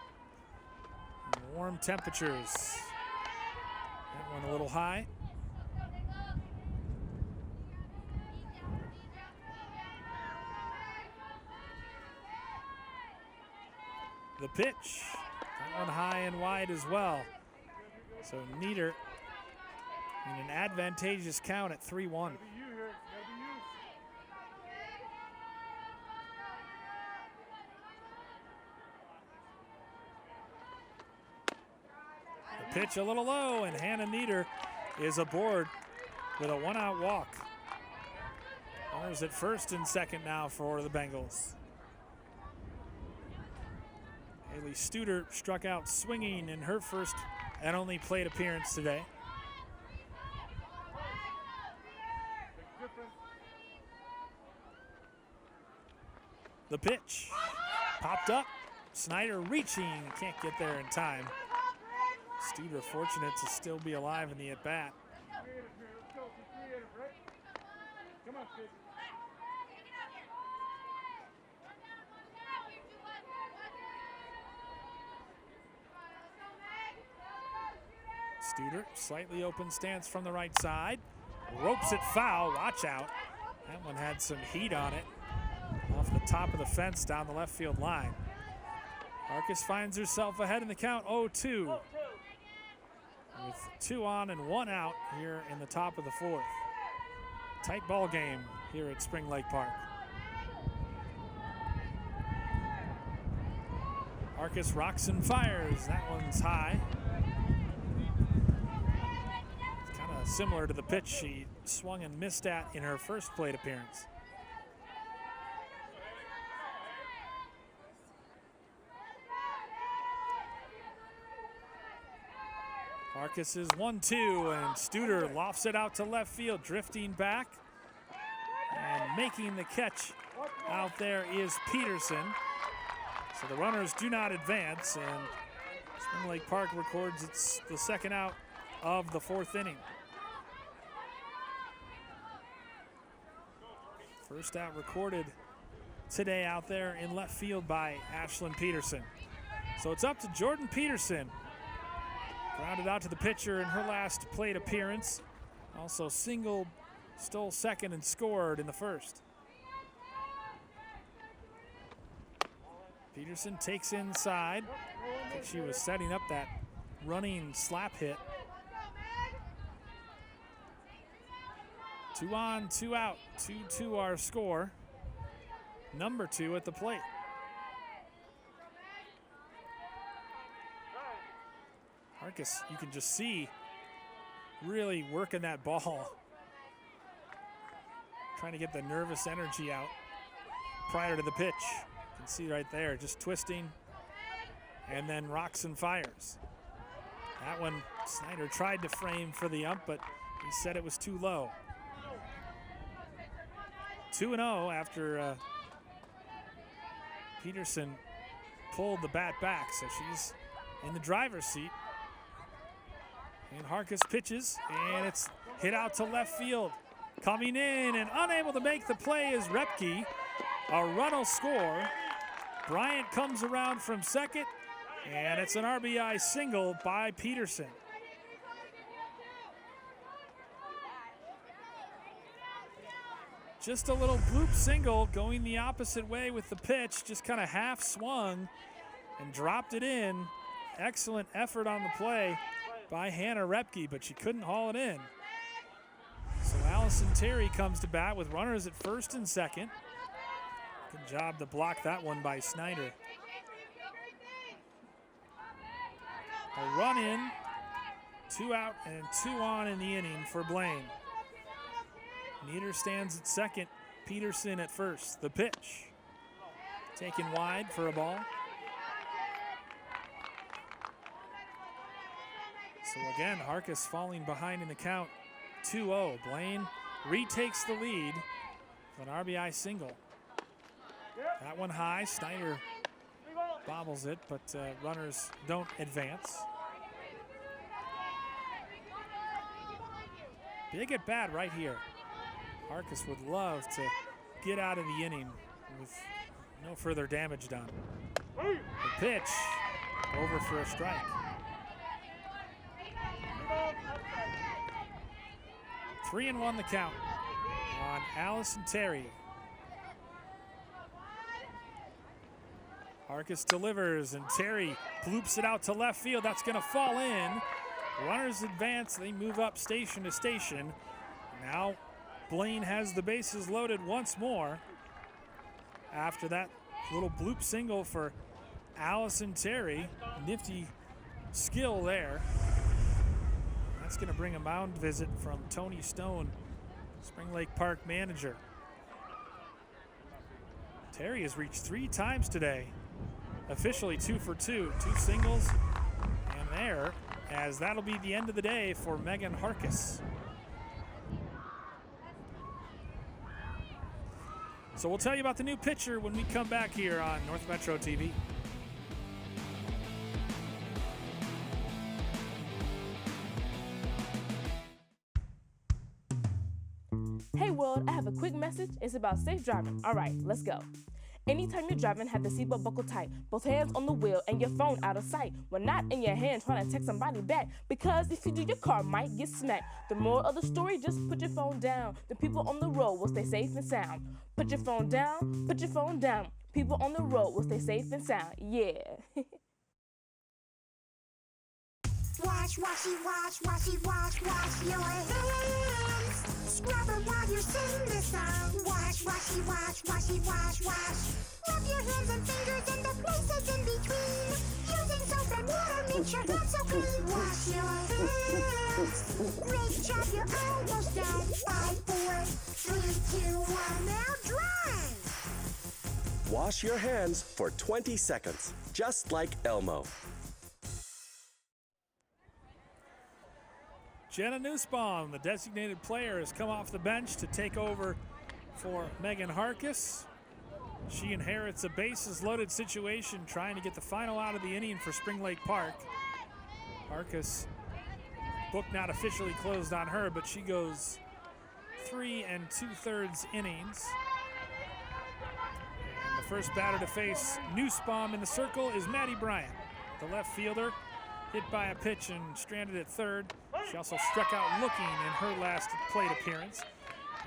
and warm temperatures. That one a little high. The pitch, that one high and wide as well. So Nieder in an advantageous count at 3-1. The pitch a little low, and Hannah Nieder is aboard with a 1-out walk. Runners at first and second now for the Bengals. Haley Studer struck out swinging in her first and only plate appearance today. The pitch popped up. Snyder reaching, can't get there in time. Studer fortunate to still be alive in the at-bat. Studer, slightly open stance from the right side. Ropes it foul, watch out. That one had some heat on it. Off the top of the fence down the left field line. Arcus finds herself ahead in the count, 0-2. With 2 on and 1 out here in the top of the 4th. Tight ball game here at Spring Lake Park. Arcus rocks and fires, that one's high. It's kind of similar to the pitch she swung and missed at in her first plate appearance. Marcus is 1-2, and Studer lofts it out to left field, drifting back. And making the catch out there is Peterson. So the runners do not advance, and Spring Lake Park records it's the second out of the fourth inning. First out recorded today out there in left field by Ashlyn Peterson. So it's up to Jordan Peterson. Grounded out to the pitcher in her last plate appearance. Also singled, stole second, and scored in the first. Peterson takes inside. I think she was setting up that running slap hit. 2 on, 2 out, 2-2 our score. Number 2 at the plate. Marcus, you can just see really working that ball. Trying to get the nervous energy out prior to the pitch. You can see right there, just twisting and then rocks and fires. That one, Snyder tried to frame for the ump, but he said it was too low. 2-0 after Peterson pulled the bat back, so she's in the driver's seat. And Harkis pitches, and it's hit out to left field. Coming in and unable to make the play is Repke. A run will score. Bryant comes around from second, and it's an RBI single by Peterson. Just a little bloop single going the opposite way with the pitch, just kind of half swung and dropped it in. Excellent effort on the play by Hannah Repke, but she couldn't haul it in. So Allison Terry comes to bat with runners at first and second. Good job to block that one by Snyder. A run in, 2 out and 2 on in the inning for Blaine. Nieder stands at second, Peterson at first. The pitch, taken wide for a ball. So again, Harkis falling behind in the count, 2-0. Blaine retakes the lead with an RBI single. That one high, Snyder bobbles it, but runners don't advance. Big at bat right here. Harkis would love to get out of the inning with no further damage done. The pitch, over for a strike. 3-1 the count on Allison Terry. Harkis delivers, and Terry bloops it out to left field. That's going to fall in. Runners advance. They move up station to station. Now Blaine has the bases loaded once more after that little bloop single for Allison Terry. Nifty skill there. That's going to bring a mound visit from Tony Stone, Spring Lake Park manager. Terry has reached 3 times today. Officially 2 for 2, 2 singles, and there, as that'll be the end of the day for Megan Harkis. So we'll tell you about the new pitcher when we come back here on North Metro TV. Hey world, I have a quick message. It's about safe driving. All right, let's go. Anytime you're driving, have the seatbelt buckled tight. Both hands on the wheel and your phone out of sight. When not in your hand trying to text somebody back. Because if you do, your car might get smacked. The moral of the story, just put your phone down. The people on the road will stay safe and sound. Put your phone down, put your phone down. People on the road will stay safe and sound. Yeah. Wash, washy, wash, washy, wash, wash your hands. Scrub it while you sing this song. Wash, washy, wash, washy, wash, wash. Rub your hands and fingers and the places in between. Using soap and water makes your hands so clean. Wash your hands. Great job, you're almost done. 5, 4, 3, 2, 1, now dry. Wash your hands for 20 seconds, just like Elmo. Jenna Nussbaum, the designated player, has come off the bench to take over for Megan Harkis. She inherits a bases-loaded situation, trying to get the final out of the inning for Spring Lake Park. Harkis, book not officially closed on her, but she goes 3 2/3 innings. And the first batter to face Nussbaum in the circle is Maddie Bryant, the left fielder, hit by a pitch and stranded at third. She also struck out looking in her last plate appearance.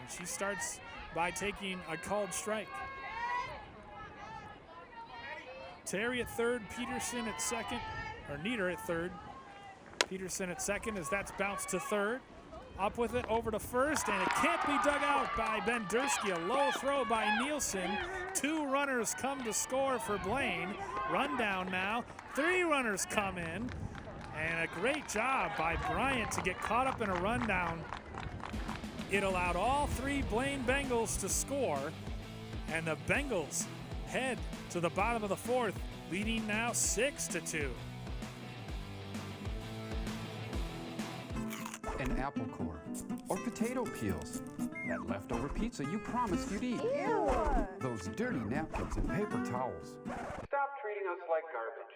And she starts by taking a called strike. Terry at third, Peterson at second, or Nieder at third. Peterson at second as that's bounced to third. Up with it, over to first, and it can't be dug out by Bendersky. A low throw by Nielsen. 2 runners come to score for Blaine. Run down now. 3 runners come in. And a great job by Bryant to get caught up in a rundown. It allowed all 3 Blaine Bengals to score. And the Bengals head to the bottom of the 4th, leading now 6-2. An apple core, or potato peels, that leftover pizza you promised you'd eat. Ew. Those dirty napkins and paper towels. Stop treating us like garbage.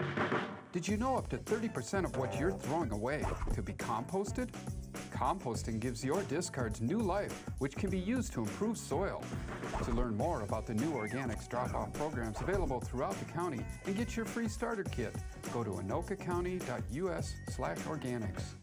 Did you know up to 30% of what you're throwing away could be composted? Composting gives your discards new life, which can be used to improve soil. To learn more about the new organics drop-off programs available throughout the county and get your free starter kit, go to anokacounty.us/organics.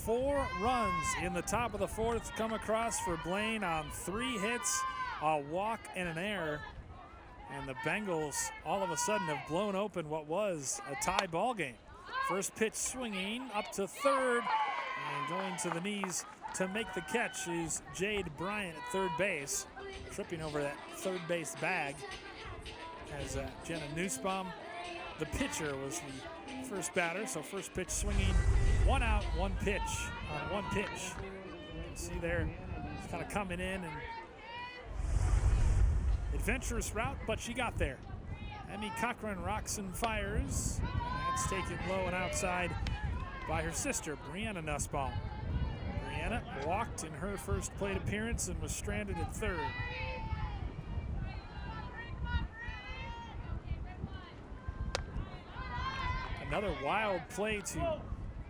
Four runs in the top of the 4th come across for Blaine on 3 hits, a walk, and an error. And the Bengals all of a sudden have blown open what was a tie ball game. First pitch swinging up to third and going to the knees to make the catch is Jade Bryant at third base, tripping over that third base bag as Jenna Nussbaum, the pitcher, was the first batter. So first pitch swinging, 1 out, 1 pitch on 1 pitch. You can see there, it's kind of coming in and adventurous route, but she got there. Emmy Cochran rocks and fires. And that's taken low and outside by her sister, Brianna Nussbaum. Brianna walked in her first plate appearance and was stranded at third. Another wild play to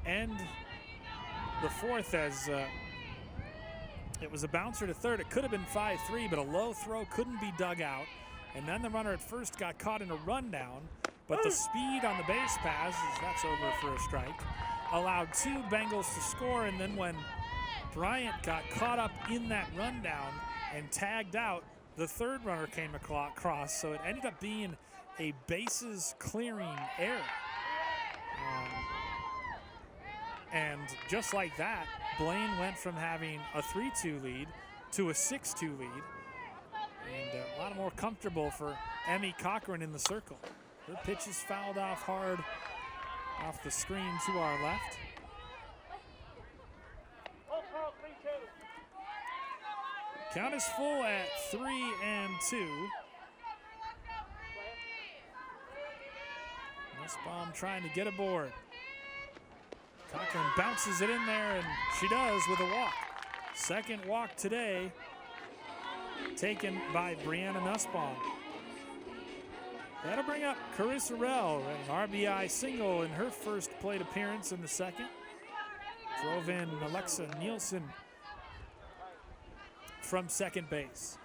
end the 4th as it was a bouncer to third. It could have been 5-3, but a low throw couldn't be dug out. And then the runner at first got caught in a rundown, but the speed on the base pass, that's over for a strike, allowed 2 Bengals to score. And then when Bryant got caught up in that rundown and tagged out, the third runner came across, so it ended up being a bases clearing error. And just like that, Blaine went from having a 3-2 lead to a 6-2 lead. And a lot more comfortable for Emmy Cochran in the circle. Her pitch is fouled off hard off the screen to our left. Count is full at 3-2. Nussbaum trying to get aboard. Cochran bounces it in there, and she does with a walk. Second walk today, taken by Brianna Nussbaum. That'll bring up Carissa Rell, an RBI single in her first plate appearance in the second. Drove in Alexa Nielsen from second base.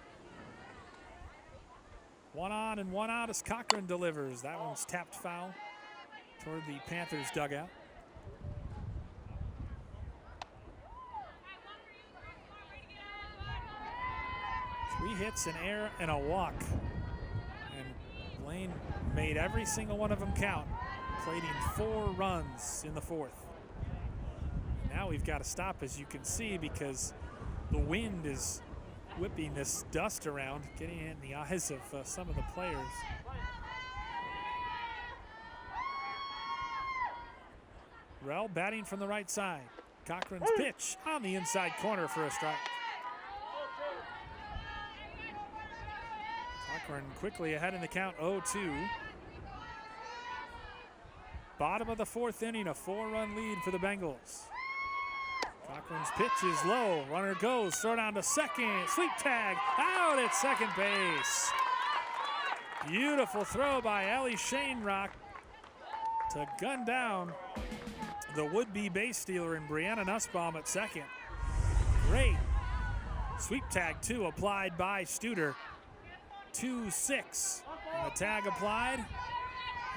1 on and 1 out as Cochran delivers. That one's tapped foul toward the Panthers dugout. Three hits, an error, and a walk. And Blaine made every single one of them count, plating 4 runs in the 4th. Now we've got to stop, as you can see, because the wind is whipping this dust around, getting it in the eyes of some of the players. Rell batting from the right side. Cochran's pitch on the inside corner for a strike. Cochran quickly ahead in the count, 0-2. Bottom of the 4th inning, a 4-run lead for the Bengals. Cochran's pitch is low. Runner goes, throw down to second. Sweep tag, out at second base. Beautiful throw by Ellie Shanerock to gun down the would-be base stealer in Brianna Nussbaum at second. Great sweep tag, too, applied by Studer. 2-6. And the tag applied.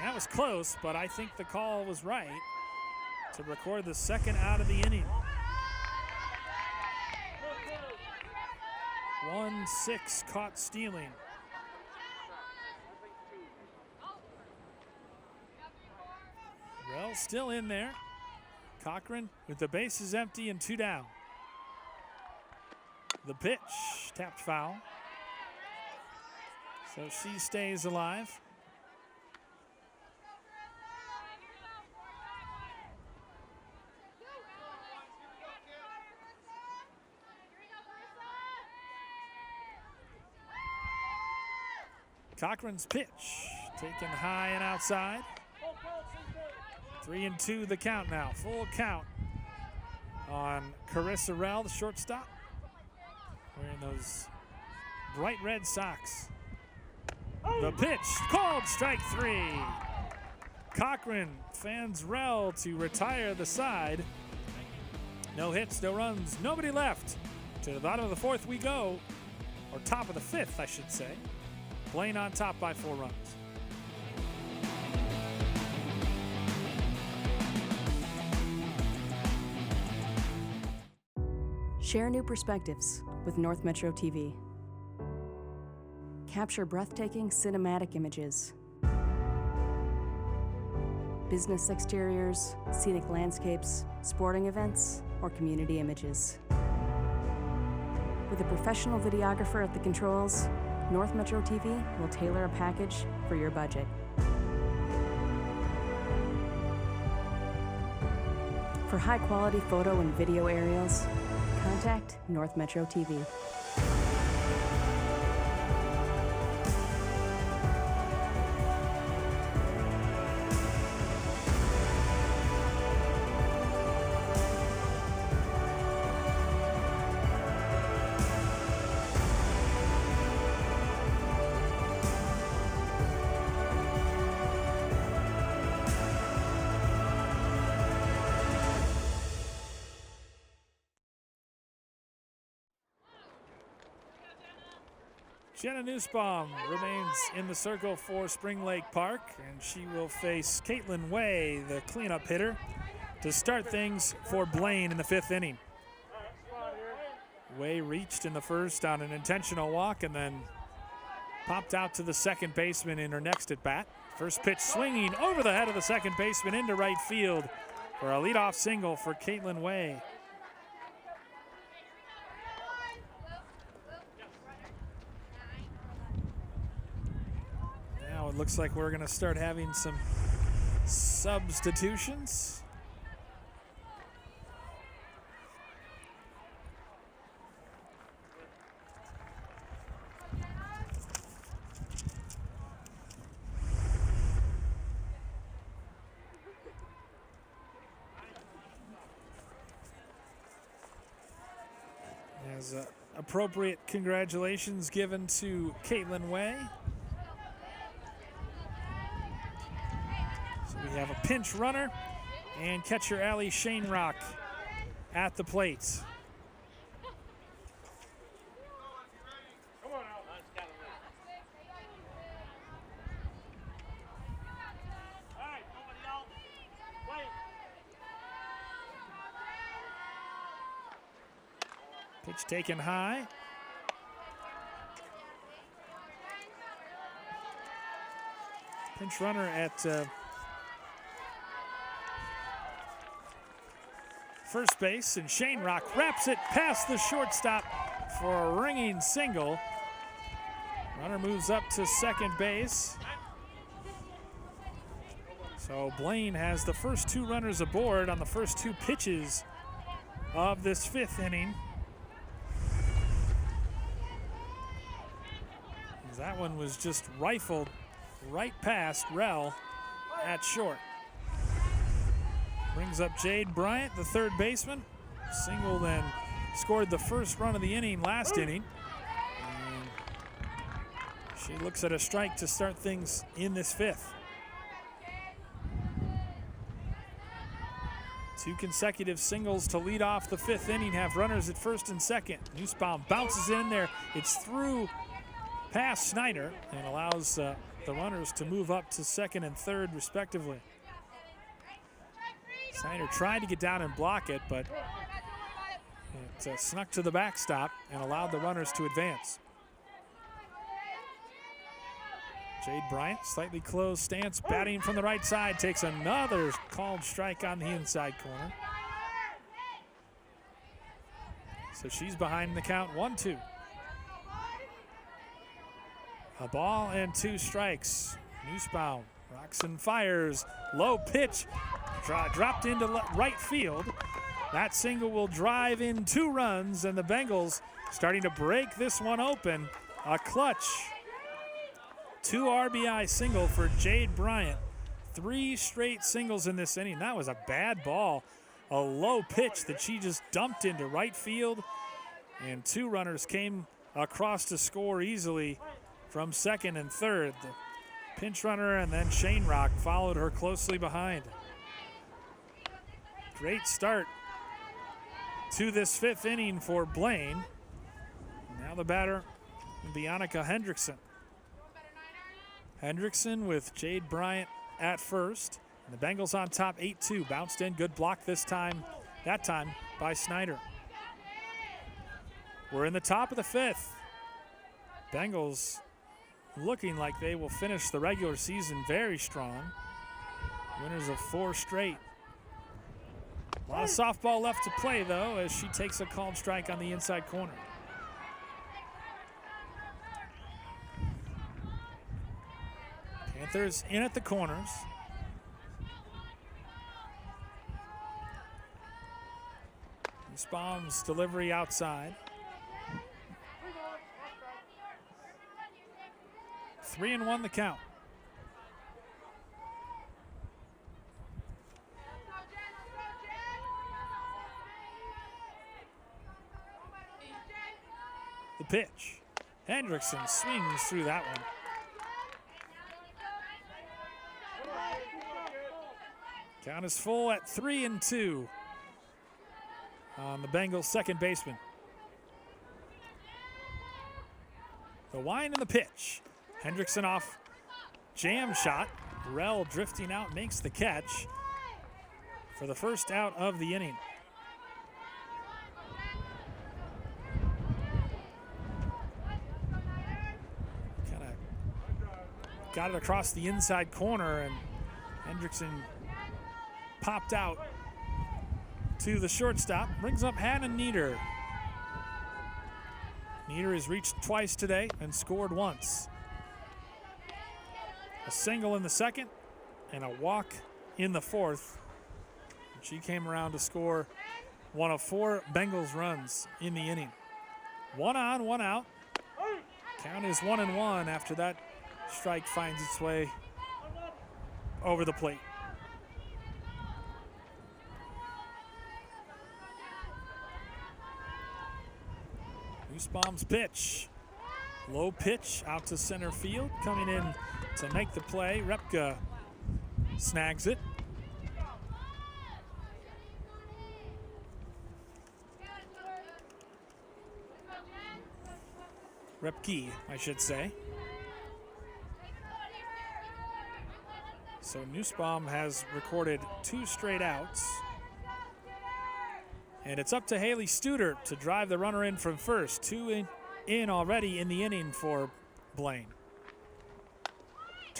That was close, but I think the call was right to record the second out of the inning. 1-6 caught stealing. Rell still in there. Cochran with the bases empty and 2 down. The pitch, tapped foul. So she stays alive. Cochran's pitch, taken high and outside. 3-2 the count now, full count on Carissa Rell, the shortstop, wearing those bright red socks. The pitch, called strike 3. Cochran fans Rell to retire the side. No hits, no runs, nobody left. To the bottom of the 4th we go, or top of the 5th, I should say. Blaine on top by 4 runs. Share new perspectives with North Metro TV. Capture breathtaking cinematic images. Business exteriors, scenic landscapes, sporting events, or community images. With a professional videographer at the controls, North Metro TV will tailor a package for your budget. For high-quality photo and video aerials, contact North Metro TV. Jenna Nussbaum remains in the circle for Spring Lake Park, and she will face Caitlin Way, the cleanup hitter, to start things for Blaine in the 5th inning. Way reached in the 1st on an intentional walk and then popped out to the second baseman in her next at bat. First pitch swinging over the head of the second baseman into right field for a leadoff single for Caitlin Way. Now it looks like we're going to start having some substitutions. As appropriate congratulations given to Caitlin Way. So we have a pinch runner and catcher Ellie Shanerock at the plate. Pitch taken high. pinch runner at first base, and Shane Rock wraps it past the shortstop for a ringing single. Runner moves up to second base. So Blaine has the first 2 runners aboard on the first 2 pitches of this 5th inning. That one was just rifled right past Rell at short. Brings up Jade Bryant, the third baseman. Singled and scored the first run of the inning last inning. And she looks at a strike to start things in this 5th. 2 consecutive singles to lead off the 5th inning, have runners at first and second. Nussbaum bounces in there. It's through past Snyder and allows the runners to move up to second and third respectively. Snyder tried to get down and block it, but it snuck to the backstop and allowed the runners to advance. Jade Bryant, slightly closed stance, batting from the right side, takes another called strike on the inside corner. So she's behind the count, 1-2. A ball and 2 strikes. Nussbaum rocks and fires. Low pitch, dropped into right field. That single will drive in 2 runs, and the Bengals starting to break this one open. A clutch 2 RBI single for Jade Bryant. 3 straight singles in this inning. That was a bad ball. A low pitch that she just dumped into right field, and 2 runners came across to score easily from second and third. The pinch runner and then Shane Rock followed her closely behind. Great start to this 5th inning for Blaine. Now the batter, Bianca Hendrickson. Hendrickson with Jade Bryant at first. And the Bengals on top 8-2. Bounced in, good block this time, that time by Snyder. We're in the top of the 5th. Bengals looking like they will finish the regular season very strong. Winners of 4 straight. A lot of softball left to play, though, as she takes a called strike on the inside corner. Panthers in at the corners. Nussbaum's delivery outside. 3-1 the count. The pitch. Hendrickson swings through that one. Count is full at 3-2 on the Bengals' second baseman. The wind and the pitch. Hendrickson off jam shot. Rell drifting out makes the catch for the first out of the inning. Kind of got it across the inside corner, and Hendrickson popped out to the shortstop. Brings up Hannah Nieder. Nieder has reached twice today and scored once. A single in the second and a walk in the 4th. She came around to score one of 4 Bengals runs in the inning. 1 on, 1 out. Count is 1-1 after that strike finds its way over the plate. Nussbaum's pitch. Low pitch out to center field. Coming in to make the play. Repka snags it. Repke, I should say. So Nussbaum has recorded 2 straight outs. And it's up to Haley Studer to drive the runner in from first. 2 in already in the inning for Blaine.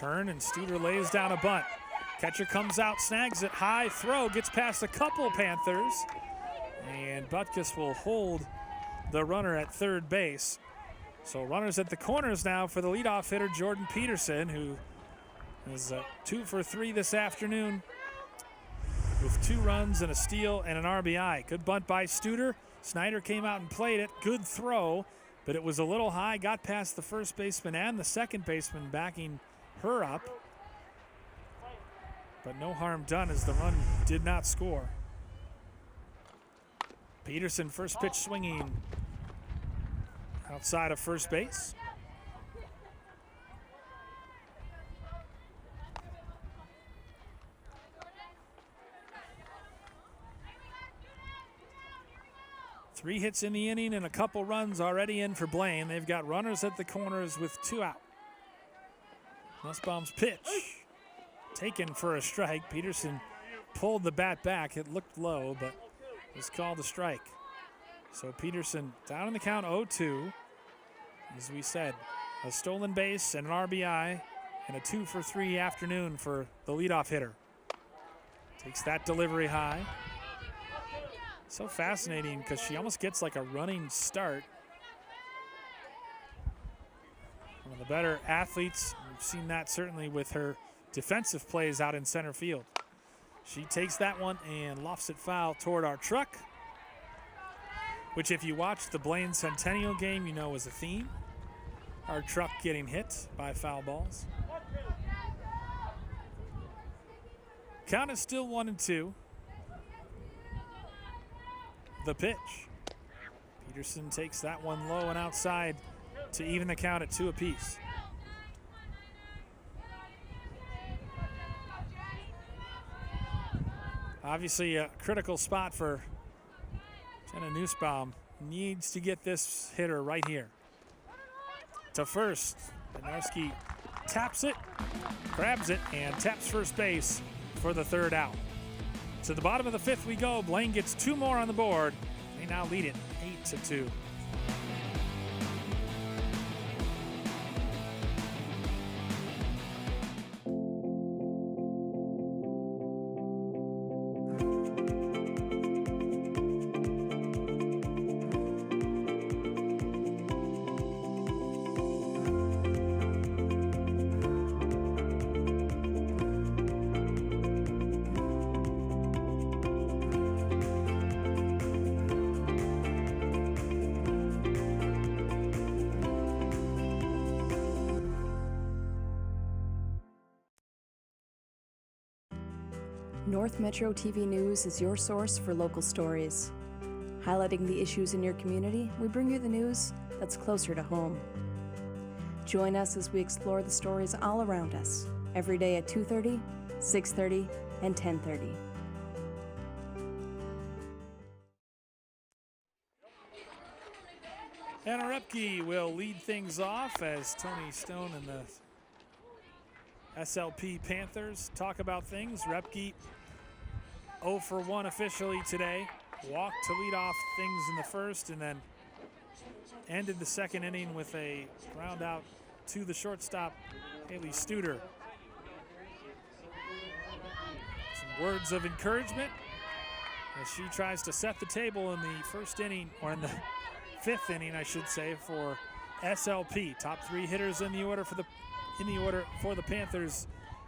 Turn, and Studer lays down a bunt. Catcher comes out, snags it, high throw, gets past a couple Panthers, and Butkus will hold the runner at third base. So runners at the corners now for the leadoff hitter, Jordan Peterson, who is 2 for 3 this afternoon with 2 runs and a steal and an RBI. Good bunt by Studer. Snyder came out and played it. Good throw, but it was a little high, got past the first baseman and the second baseman backing her up. But no harm done as the run did not score. Peterson, first pitch swinging outside of first base. Three hits in the inning and a couple runs already in for Blaine. They've got runners at the corners with 2 out. Nussbaum's pitch taken for a strike. Peterson pulled the bat back. It looked low, but was called a strike. So Peterson down in the count 0-2. As we said, a stolen base and an RBI and a 2 for 3 afternoon for the leadoff hitter. Takes that delivery high. So fascinating because she almost gets like a running start. One of the better athletes. We've seen that certainly with her defensive plays out in center field. She takes that one and lofts it foul toward our truck, which if you watched the Blaine Centennial game, you know was a theme. Our truck getting hit by foul balls. Count is still 1-2. The pitch. Peterson takes that one low and outside to even the count at 2 apiece. Obviously a critical spot for Jenna Nussbaum. Needs to get this hitter right here. To first, Bednarski taps it, grabs it, and taps first base for the 3rd out. To the bottom of the 5th we go. Blaine gets 2 more on the board. They now lead it 8-2. North Metro TV News is your source for local stories. Highlighting the issues in your community, we bring you the news that's closer to home. Join us as we explore the stories all around us, every day at 2:30, 6:30, and 10:30. Hannah Repke will lead things off as Tony Stone and the SLP Panthers talk about things. Repke 0 for 1 officially today. Walked to lead off things in the first and then ended the 2nd inning with a ground out to the shortstop, Haley Studer. Some words of encouragement as she tries to set the table in the 1st inning, or in the 5th inning, I should say, for SLP. Top 3 hitters in the order for the Panthers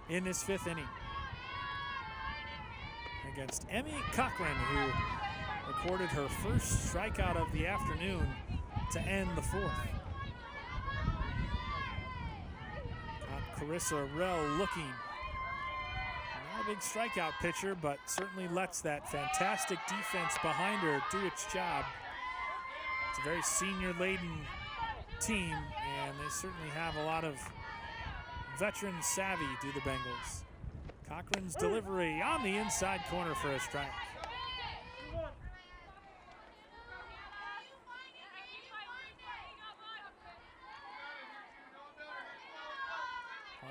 in this 5th inning. Against Emmy Cochran, who recorded her first strikeout of the afternoon to end the 4th. Got Carissa Rell looking. Not a big strikeout pitcher, but certainly lets that fantastic defense behind her do its job. It's a very senior-laden team, and they certainly have a lot of veteran savvy, do the Bengals. Cochran's delivery on the inside corner for a strike.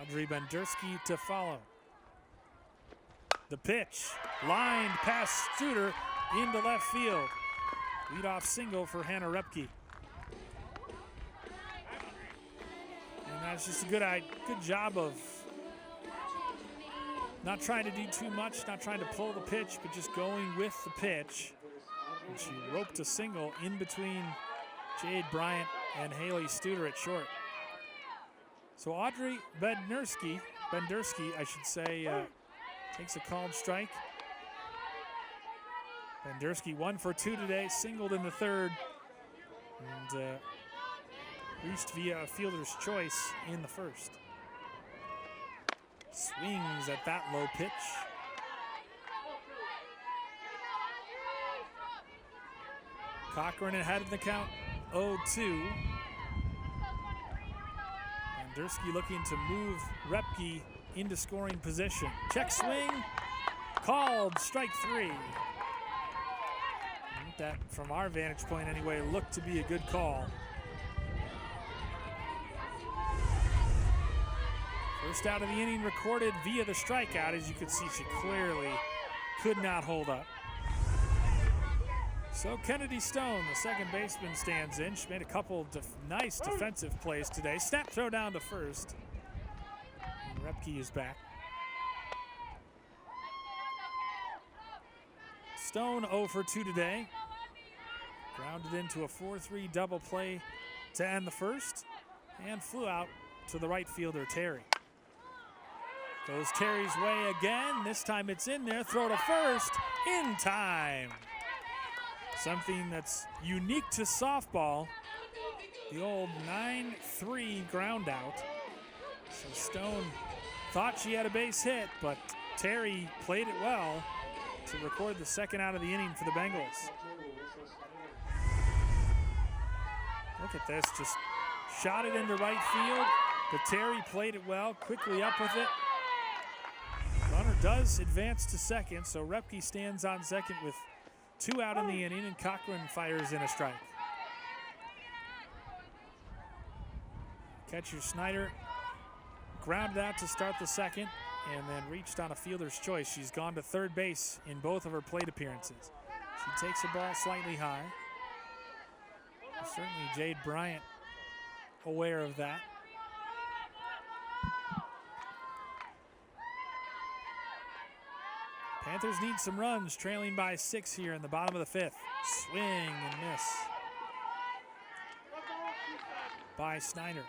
Audrey Bendersky to follow. The pitch, lined past Studer into left field. Leadoff single for Hannah Repke. And that's just a good job of Not trying to do too much, not trying to pull the pitch, but just going with the pitch. And she roped a single in between Jade Bryant and Haley Studer at short. So Audrey Bendersky, I should say, takes a called strike. Bendersky 1 for 2 today, singled in the third, and reached via a fielder's choice in the first. Swings at that low pitch. Cochran ahead of the count, 0-2. Bendersky looking to move Repke into scoring position. Check swing, called, strike 3. That, from our vantage point anyway, looked to be a good call. First out of the inning recorded via the strikeout. As you can see, she clearly could not hold up. So Kennedy Stone, the second baseman, stands in. She made a couple nice defensive plays today. Snap throw down to first. And Repke is back. Stone 0 for 2 today. Grounded into a 4-3 double play to end the first and flew out to the right fielder, Terry. Goes Terry's way again. This time it's in there. Throw to first in time. Something that's unique to softball. The old 9-3 ground out. So Stone thought she had a base hit, but Terry played it well to record the second out of the inning for the Bengals. Look at this, just shot it into right field, but Terry played it well, quickly up with it. Runner does advance to second, so Repke stands on second with 2 out in the inning, and Cochran fires in a strike. Catcher Snyder grounded out to start the second and then reached on a fielder's choice. She's gone to third base in both of her plate appearances. She takes the ball slightly high. Certainly Jade Bryant aware of that. Panthers need some runs, trailing by 6 here in the bottom of the 5th. Swing and miss by Snyder.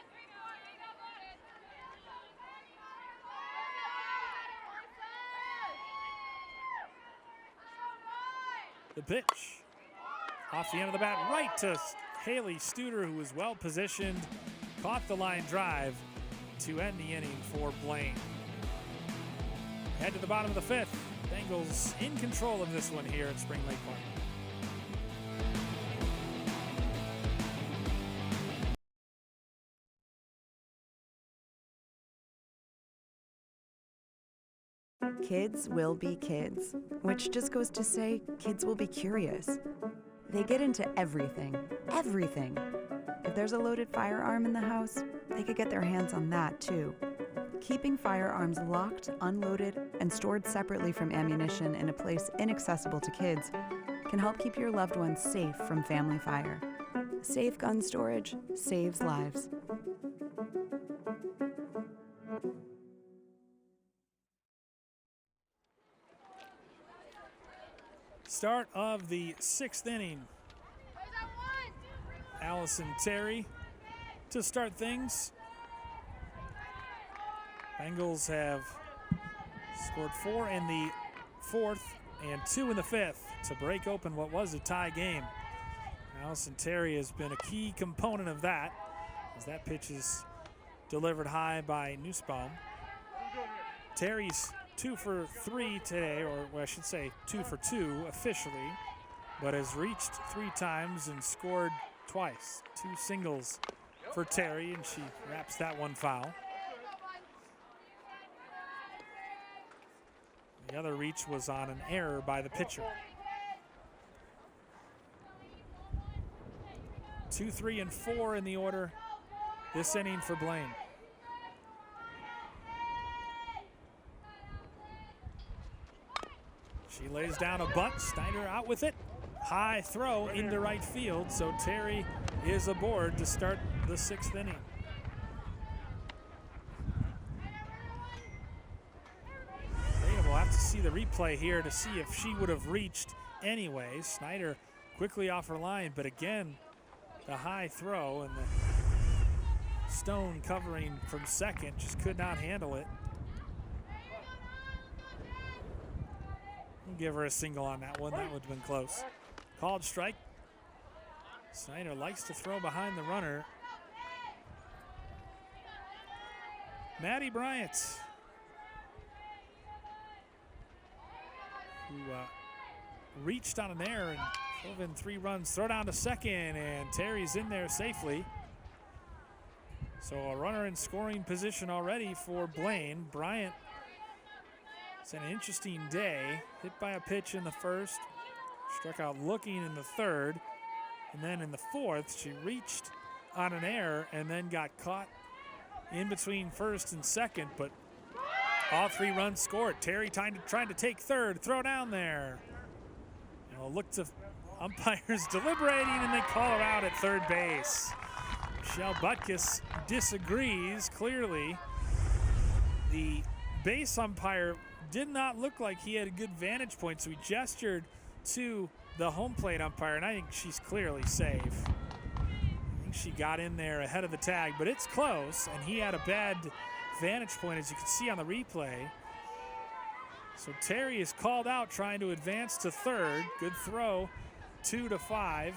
The pitch off the end of the bat, right to Haley Studer, who was well positioned, caught the line drive to end the inning for Blaine. Head to the bottom of the 5th. Bengals in control of this one here at Spring Lake Park. Kids will be kids, which just goes to say kids will be curious. They get into everything, everything. If there's a loaded firearm in the house, they could get their hands on that too. Keeping firearms locked, unloaded, and stored separately from ammunition in a place inaccessible to kids can help keep your loved ones safe from family fire. Safe gun storage saves lives. Start of the 6th inning. Allison Terry to start things. Bengals have scored 4 in the 4th and 2 in the 5th to break open what was a tie game. Allison Terry has been a key component of that, as that pitch is delivered high by Nussbaum. Terry's 2 for 3 today, or well, I should say 2 for 2 officially, but has reached 3 times and scored twice. 2 singles for Terry, and she wraps that one foul. The other reach was on an error by the pitcher. 2, 3, and 4 in the order this inning for Blaine. She lays down a bunt. Snyder out with it. High throw into right field, so Terry is aboard to start the 6th inning. see the replay here to see if she would have reached anyway. Snyder quickly off her line, but again, the high throw and the Stone covering from second just could not handle it. We'll give her a single on that one. That would have been close. Called strike. Snyder likes to throw behind the runner. Maddie Bryant, who reached on an error and drove in 3 runs. Throw down to second, and Terry's in there safely. So a runner in scoring position already for Blaine. Bryant, it's an interesting day. Hit by a pitch in the first, struck out looking in the third, and then in the fourth, she reached on an error and then got caught in between first and second, but all 3 runs scored. Terry trying to take third, throw down there. And we'll look to umpires deliberating, and they call her out at third base. Michelle Butkus disagrees clearly. The base umpire did not look like he had a good vantage point, so he gestured to the home plate umpire, and I think she's clearly safe. I think she got in there ahead of the tag, but it's close, and he had a bad vantage point, as you can see on the replay. So Terry is called out trying to advance to third. Good throw, 2-5.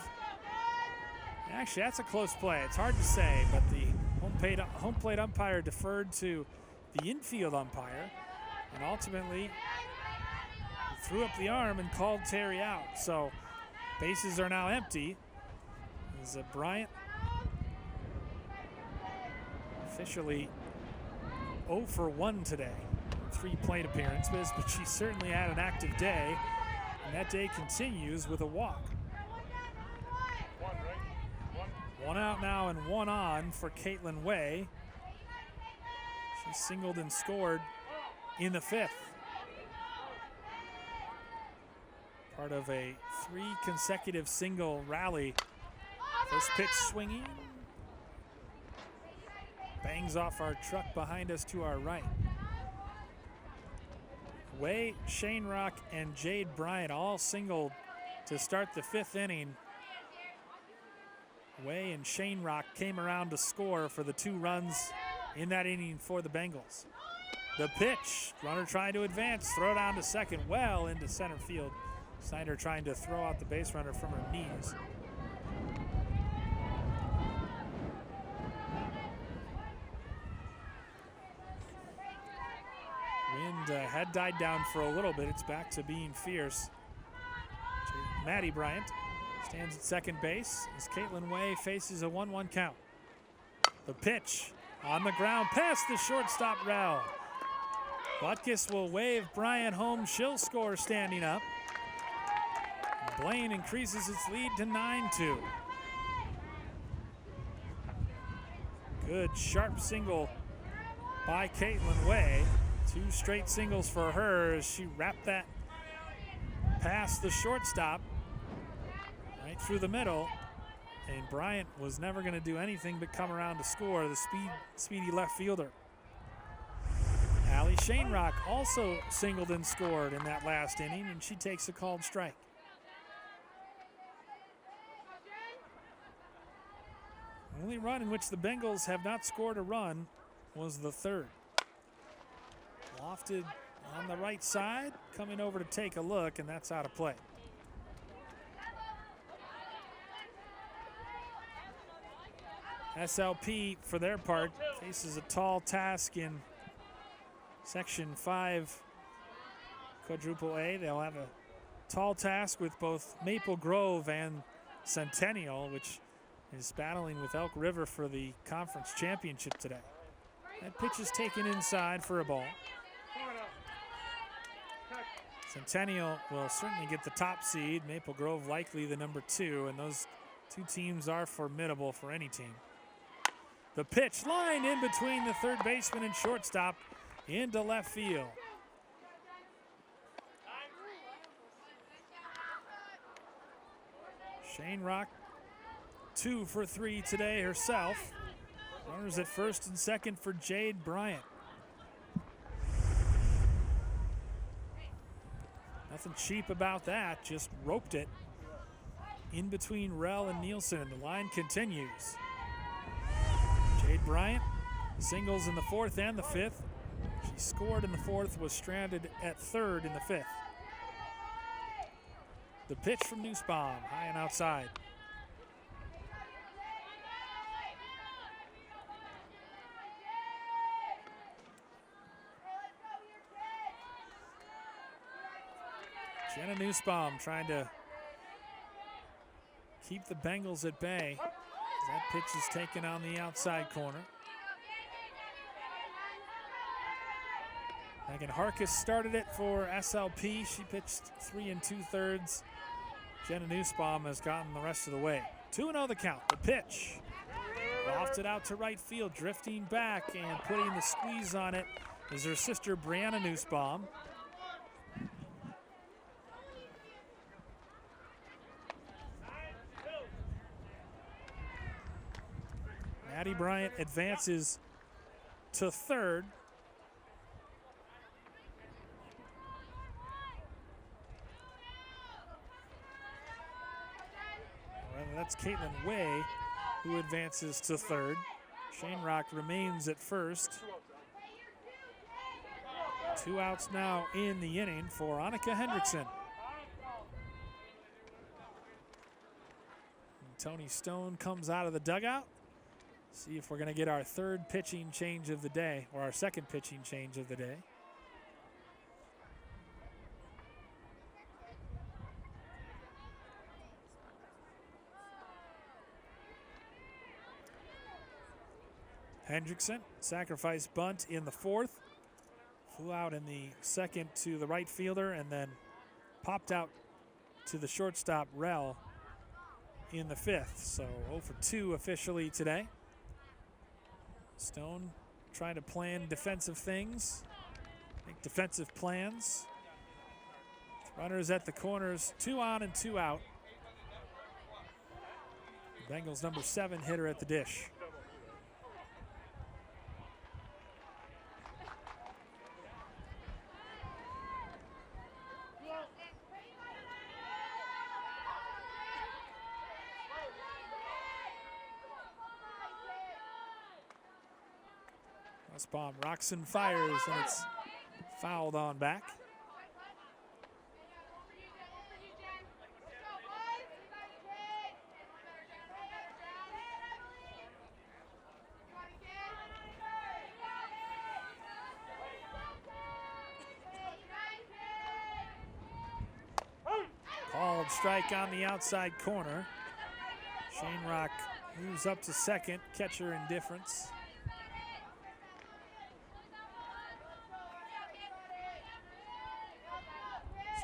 Actually, that's a close play. It's hard to say, but the home plate umpire deferred to the infield umpire, and ultimately threw up the arm and called Terry out. So bases are now empty. As Bryant officially 0 for 1 today. 3 plate appearances, but she certainly had an active day, and that day continues with a walk. 1 out now and 1 on for Caitlin Way. She singled and scored in the 5th. Part of a 3 consecutive single rally. First pitch swinging. Bangs off our truck behind us to our right. Way, Shane Rock, and Jade Bryant all singled to start the 5th inning. Way and Shane Rock came around to score for the 2 runs in that inning for the Bengals. The pitch, runner trying to advance, throw down to second, well into center field. Snyder trying to throw out the base runner from her knees. Wind had died down for a little bit. It's back to being fierce. Maddie Bryant stands at second base as Caitlin Way faces a 1-1 count. The pitch on the ground past the shortstop rail. Butkus will wave Bryant home. She'll score standing up. Blaine increases its lead to 9-2. Good sharp single by Caitlin Way. 2 straight singles for her as she wrapped that past the shortstop right through the middle, and Bryant was never going to do anything but come around to score, the speedy left fielder. Allie Shanerock also singled and scored in that last inning, and she takes a called strike. The only run in which the Bengals have not scored a run was the 3rd. Lofted on the right side, coming over to take a look, and that's out of play. SLP, for their part, faces a tall task in Section 5 Quadruple A. They'll have a tall task with both Maple Grove and Centennial, which is battling with Elk River for the conference championship today. That pitch is taken inside for a ball. Centennial will certainly get the top seed. Maple Grove likely the number 2, and those 2 teams are formidable for any team. The pitch lined in between the third baseman and shortstop into left field. Shane Rock 2 for 3 today herself. Runners at first and second for Jade Bryant. Nothing cheap about that, just roped it in between Rell and Nielsen. The line continues. Jade Bryant singles in the 4th and the 5th. She scored in the 4th, was stranded at 3rd in the 5th. The pitch from Nussbaum, high and outside. Jenna Nussbaum trying to keep the Bengals at bay. That pitch is taken on the outside corner. Megan Harkis started it for SLP. She pitched 3 2/3. Jenna Nussbaum has gotten the rest of the way. 2-0 the count. The pitch. Lofted out to right field, drifting back and putting the squeeze on it is her sister Brianna Nussbaum. Maddie Bryant advances to 3rd. Well, that's Caitlin Way who advances to 3rd. Shane Rock remains at 1st. 2 outs now in the inning for Annika Hendrickson. And Tony Stone comes out of the dugout. See if we're going to get our 3rd pitching change of the day, or our 2nd pitching change of the day. Hendrickson, sacrifice bunt in the 4th. Flew out in the 2nd to the right fielder and then popped out to the shortstop Rell in the 5th. So 0 for 2 officially today. Stone trying to plan defensive things, make defensive plans. Runners at the corners, 2 on and 2 out. The Bengals number 7 hitter at the dish. Nussbaum rocks and fires, and it's fouled on back. Called strike on the outside corner. Shane Rock moves up to 2nd, catcher indifference.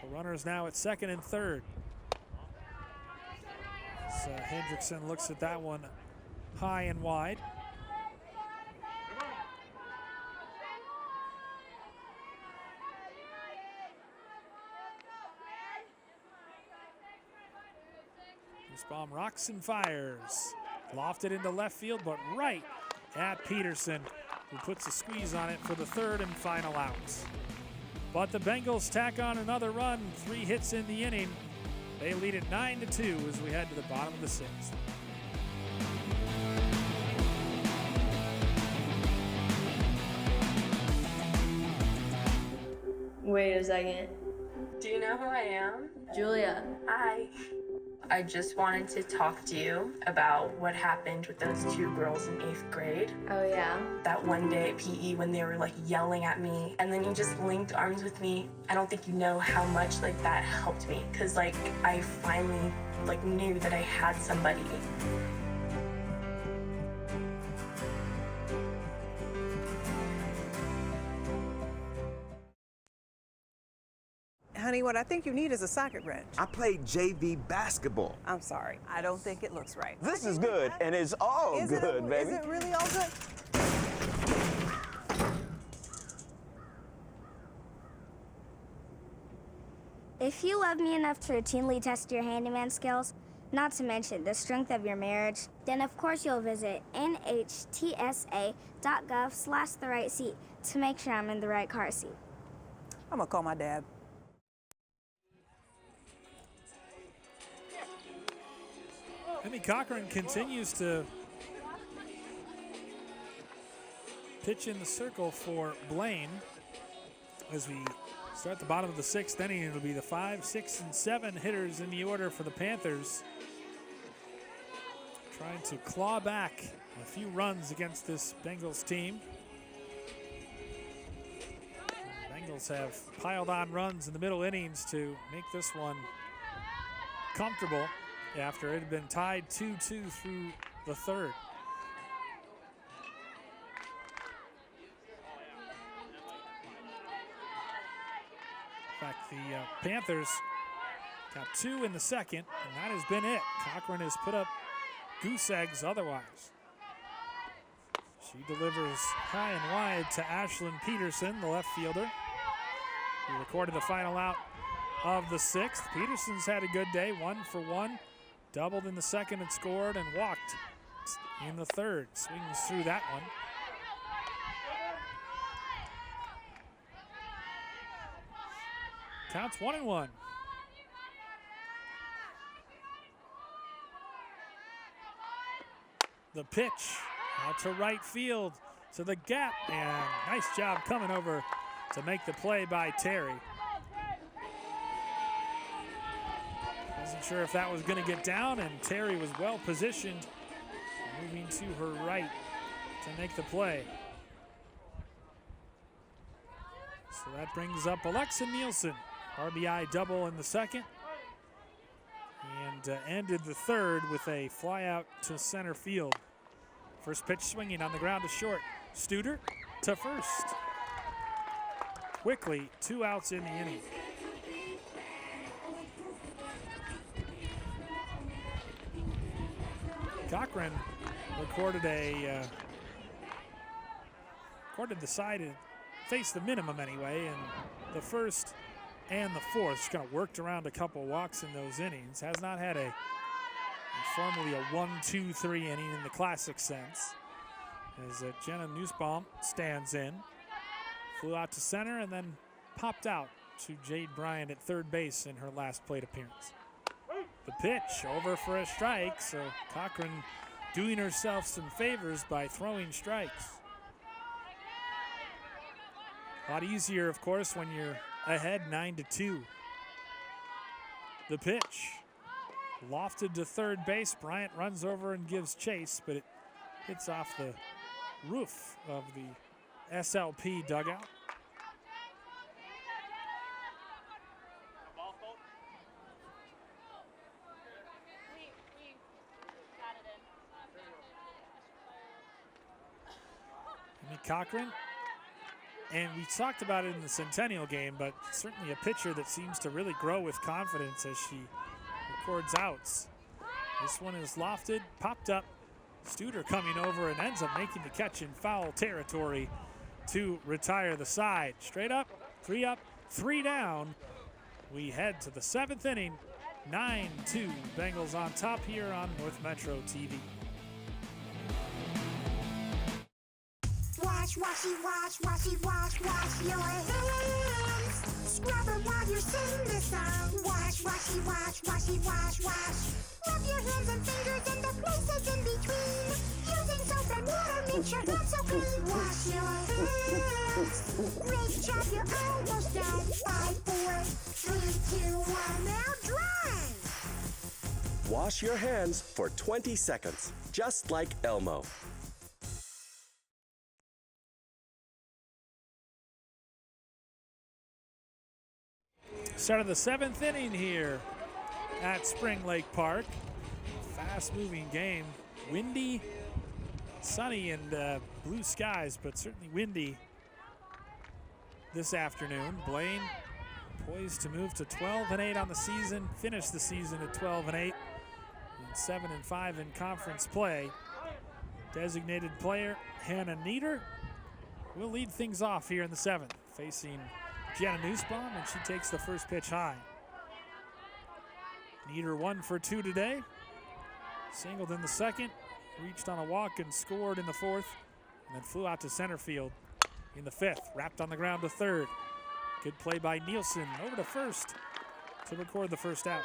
So runners now at 2nd and 3rd. So Hendrickson looks at that one high and wide. Nussbaum rocks and fires. Lofted into left field, but right at Peterson, who puts a squeeze on it for the 3rd and final out. But the Bengals tack on another run, 3 hits in the inning. They lead it 9-2 as we head to the bottom of the 6th. Wait a second. Do you know who I am? Julia. Hi. I just wanted to talk to you about what happened with those 2 girls in 8th grade. Oh, yeah? That one day at PE when they were like yelling at me and then you just linked arms with me. I don't think you know how much like that helped me because like I finally like knew that I had somebody. Honey, what I think you need is a socket wrench. I played JV basketball. I'm sorry. I don't think it looks right. This is good, and it's all good, baby. Is it really all good? If you love me enough to routinely test your handyman skills, not to mention the strength of your marriage, then of course you'll visit nhtsa.gov/the-right-seat to make sure I'm in the right car seat. I'm gonna call my dad. Emmy Cochran continues to pitch in the circle for Blaine as we start the bottom of the 6th inning. It'll be the 5, 6, and 7 hitters in the order for the Panthers, trying to claw back a few runs against this Bengals team. The Bengals have piled on runs in the middle innings to make this one comfortable after it had been tied 2-2 through the third. In fact, the Panthers got 2 in the second, and that has been it. Cochran has put up goose eggs otherwise. She delivers high and wide to Ashlyn Peterson, the left fielder, who recorded the final out of the 6th. Peterson's had a good day, 1 for 1, doubled in the second and scored, and walked in the third. Swings through that one. Counts 1-1. The pitch out to right field to the gap, and nice job coming over to make the play by Terry. Wasn't sure if that was going to get down, and Terry was well positioned, moving to her right to make the play. So that brings up Alexa Nielsen. RBI double in the second, and ended the third with a fly out to center field. First pitch swinging on the ground to short. Studer to first. Quickly, 2 outs in the inning. Cochran recorded the side and faced the minimum anyway, and the first and the fourth. Just kind of worked around a couple walks in those innings. Has not had formally a 1-2-3 inning in the classic sense. As Jenna Nussbaum stands in. Flew out to center and then popped out to Jade Bryant at third base in her last plate appearance. The pitch over for a strike, so Cochran doing herself some favors by throwing strikes. A lot easier, of course, when you're ahead 9-2. The pitch lofted to third base. Bryant runs over and gives chase, but it hits off the roof of the SLP dugout. Cochran, and we talked about it in the Centennial game, but certainly a pitcher that seems to really grow with confidence as she records outs. This one is lofted, popped up. Studer coming over and ends up making the catch in foul territory to retire the side. Straight up, 3 down. We head to the 7th inning, 9-2. Bengals on top here on North Metro TV. Wash, washy, wash, washy, wash, wash your hands. Scrub them while you sing the song. Wash, washy, wash, washy, wash, wash. Rub your hands and fingers and the places in between. Using soap and water makes your hands so clean. Wash your hands. Great job, you're almost done. 5, 4, 3, 2, 1, now dry. Wash your hands for 20 seconds, just like Elmo. Start of the 7th inning here at Spring Lake Park. Fast-moving game. Windy, sunny, and blue skies, but certainly windy this afternoon. Blaine poised to move to 12-8 on the season, finish the season at 12-8, and 7-5 in conference play. Designated player Hannah Nieder will lead things off here in the 7th, facing Jenna Nussbaum, and she takes the first pitch high. Nieder 1 for 2 today. Singled in the second, reached on a walk and scored in the 4th, and then flew out to center field in the 5th. Wrapped on the ground to third. Good play by Nielsen over to first to record the first out.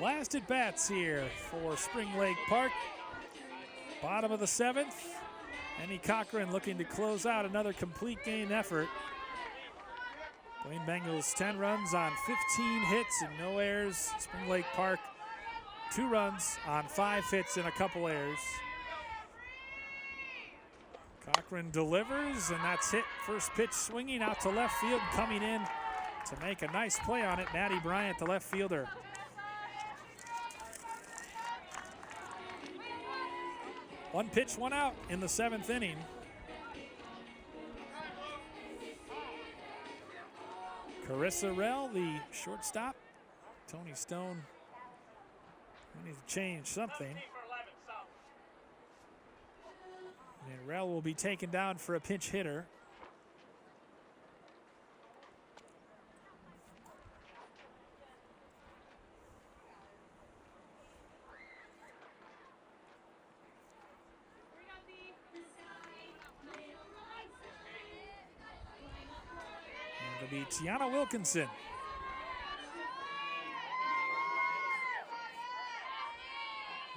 Last at bats here for Spring Lake Park. Bottom of the 7th. Emmy Cochran looking to close out another complete game effort. Blaine Bengals 10 runs on 15 hits and no errors. Spring Lake Park 2 runs on 5 hits and a couple errors. Cochran delivers, and that's hit. First pitch swinging out to left field, coming in to make a nice play on it. Maddie Bryant, the left fielder. One pitch, one out in the 7th inning. Carissa Rell, the shortstop. Tony Stone, we need to change something. And Rell will be taken down for a pinch hitter. And it'll be Tiana Wilkinson.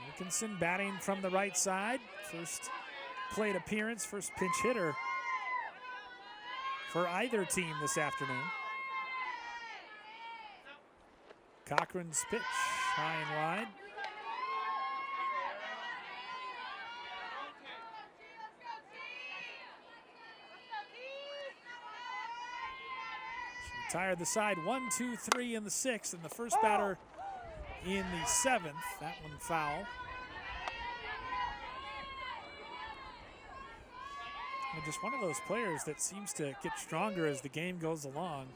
Wilkinson batting from the right side. First plate appearance, first pinch hitter for either team this afternoon. Cochran's pitch, high and wide. She retired the side 1, 2, 3 in the 6th, and the first batter in the 7th. That one foul. And just one of those players that seems to get stronger as the game goes along,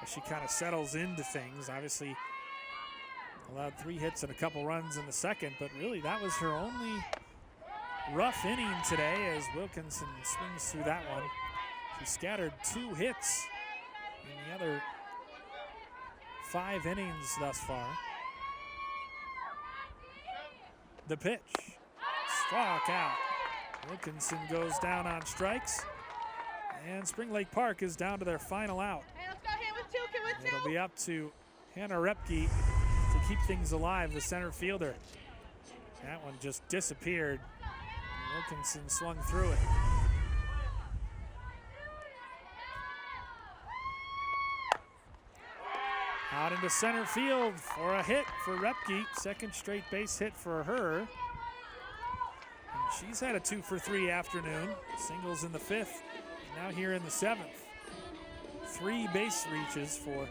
as she kind of settles into things. Obviously allowed 3 hits and a couple runs in the 2nd, but really that was her only rough inning today as Wilkinson swings through that one. She scattered 2 hits in the other 5 innings thus far. The pitch, struck out. Wilkinson goes down on strikes, and Spring Lake Park is down to their final out. Hey, let's go here with 2. It'll be up to Hannah Repke to keep things alive, the center fielder. That one just disappeared. Wilkinson swung through it. Out into center field for a hit for Repke. 2nd straight base hit for her. She's had a 2 for 3 afternoon. Singles in the 5th, now here in the 7th. 3 base reaches for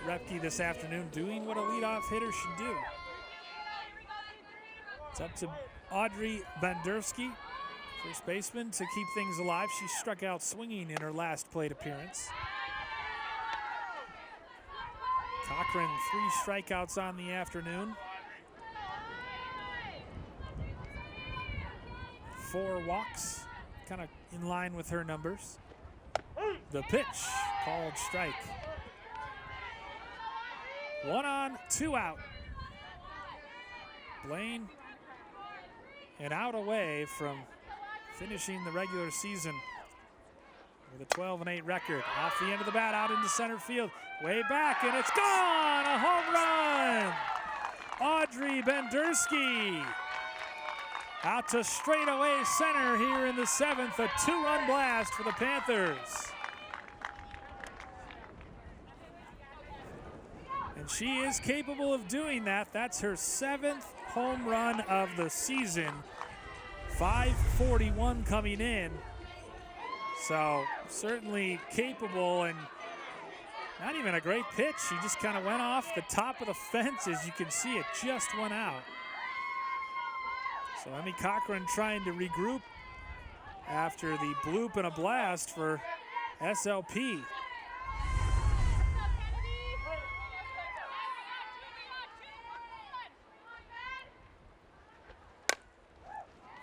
Repke this afternoon, doing what a leadoff hitter should do. It's up to Audrey Bandersky, first baseman, to keep things alive. She struck out swinging in her last plate appearance. Cochran, 3 strikeouts on the afternoon. 4 walks, kind of in line with her numbers. The pitch, called strike. 1 on, 2 out. Blaine an out away from finishing the regular season with a 12-8 record. Off the end of the bat, out into center field, way back, and it's gone! A home run! Audrey Bandersky out to straightaway center here in the 7th, a 2-run blast for the Panthers. And she is capable of doing that. That's her 7th home run of the season. 5:41 coming in. So certainly capable, and not even a great pitch. She just kind of went off the top of the fence. As you can see, it just went out. So Emmy Cochran trying to regroup after the bloop and a blast for SLP.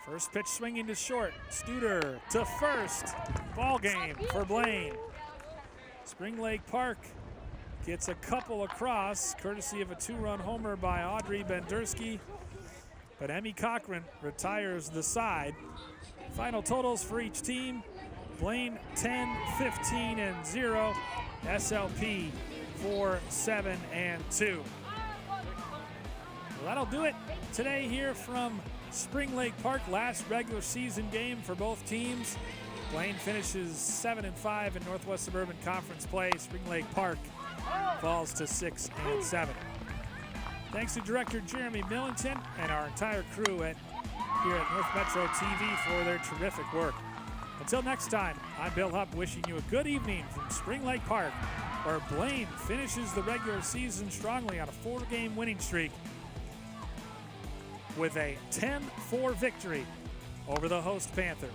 First pitch swinging to short. Studer to first. Ball game for Blaine. Spring Lake Park gets a couple across, courtesy of a 2-run homer by Audrey Bandersky. But Emmy Cochran retires the side. Final totals for each team: Blaine 10, 15, and 0. SLP 4, 7, and 2. Well, that'll do it today here from Spring Lake Park. Last regular season game for both teams. Blaine finishes 7-5 in Northwest Suburban Conference play. Spring Lake Park falls to 6-7. Thanks to director Jeremy Millington and our entire crew here at North Metro TV for their terrific work. Until next time, I'm Bill Hupp wishing you a good evening from Spring Lake Park, where Blaine finishes the regular season strongly on a 4-game winning streak with a 10-4 victory over the host Panthers.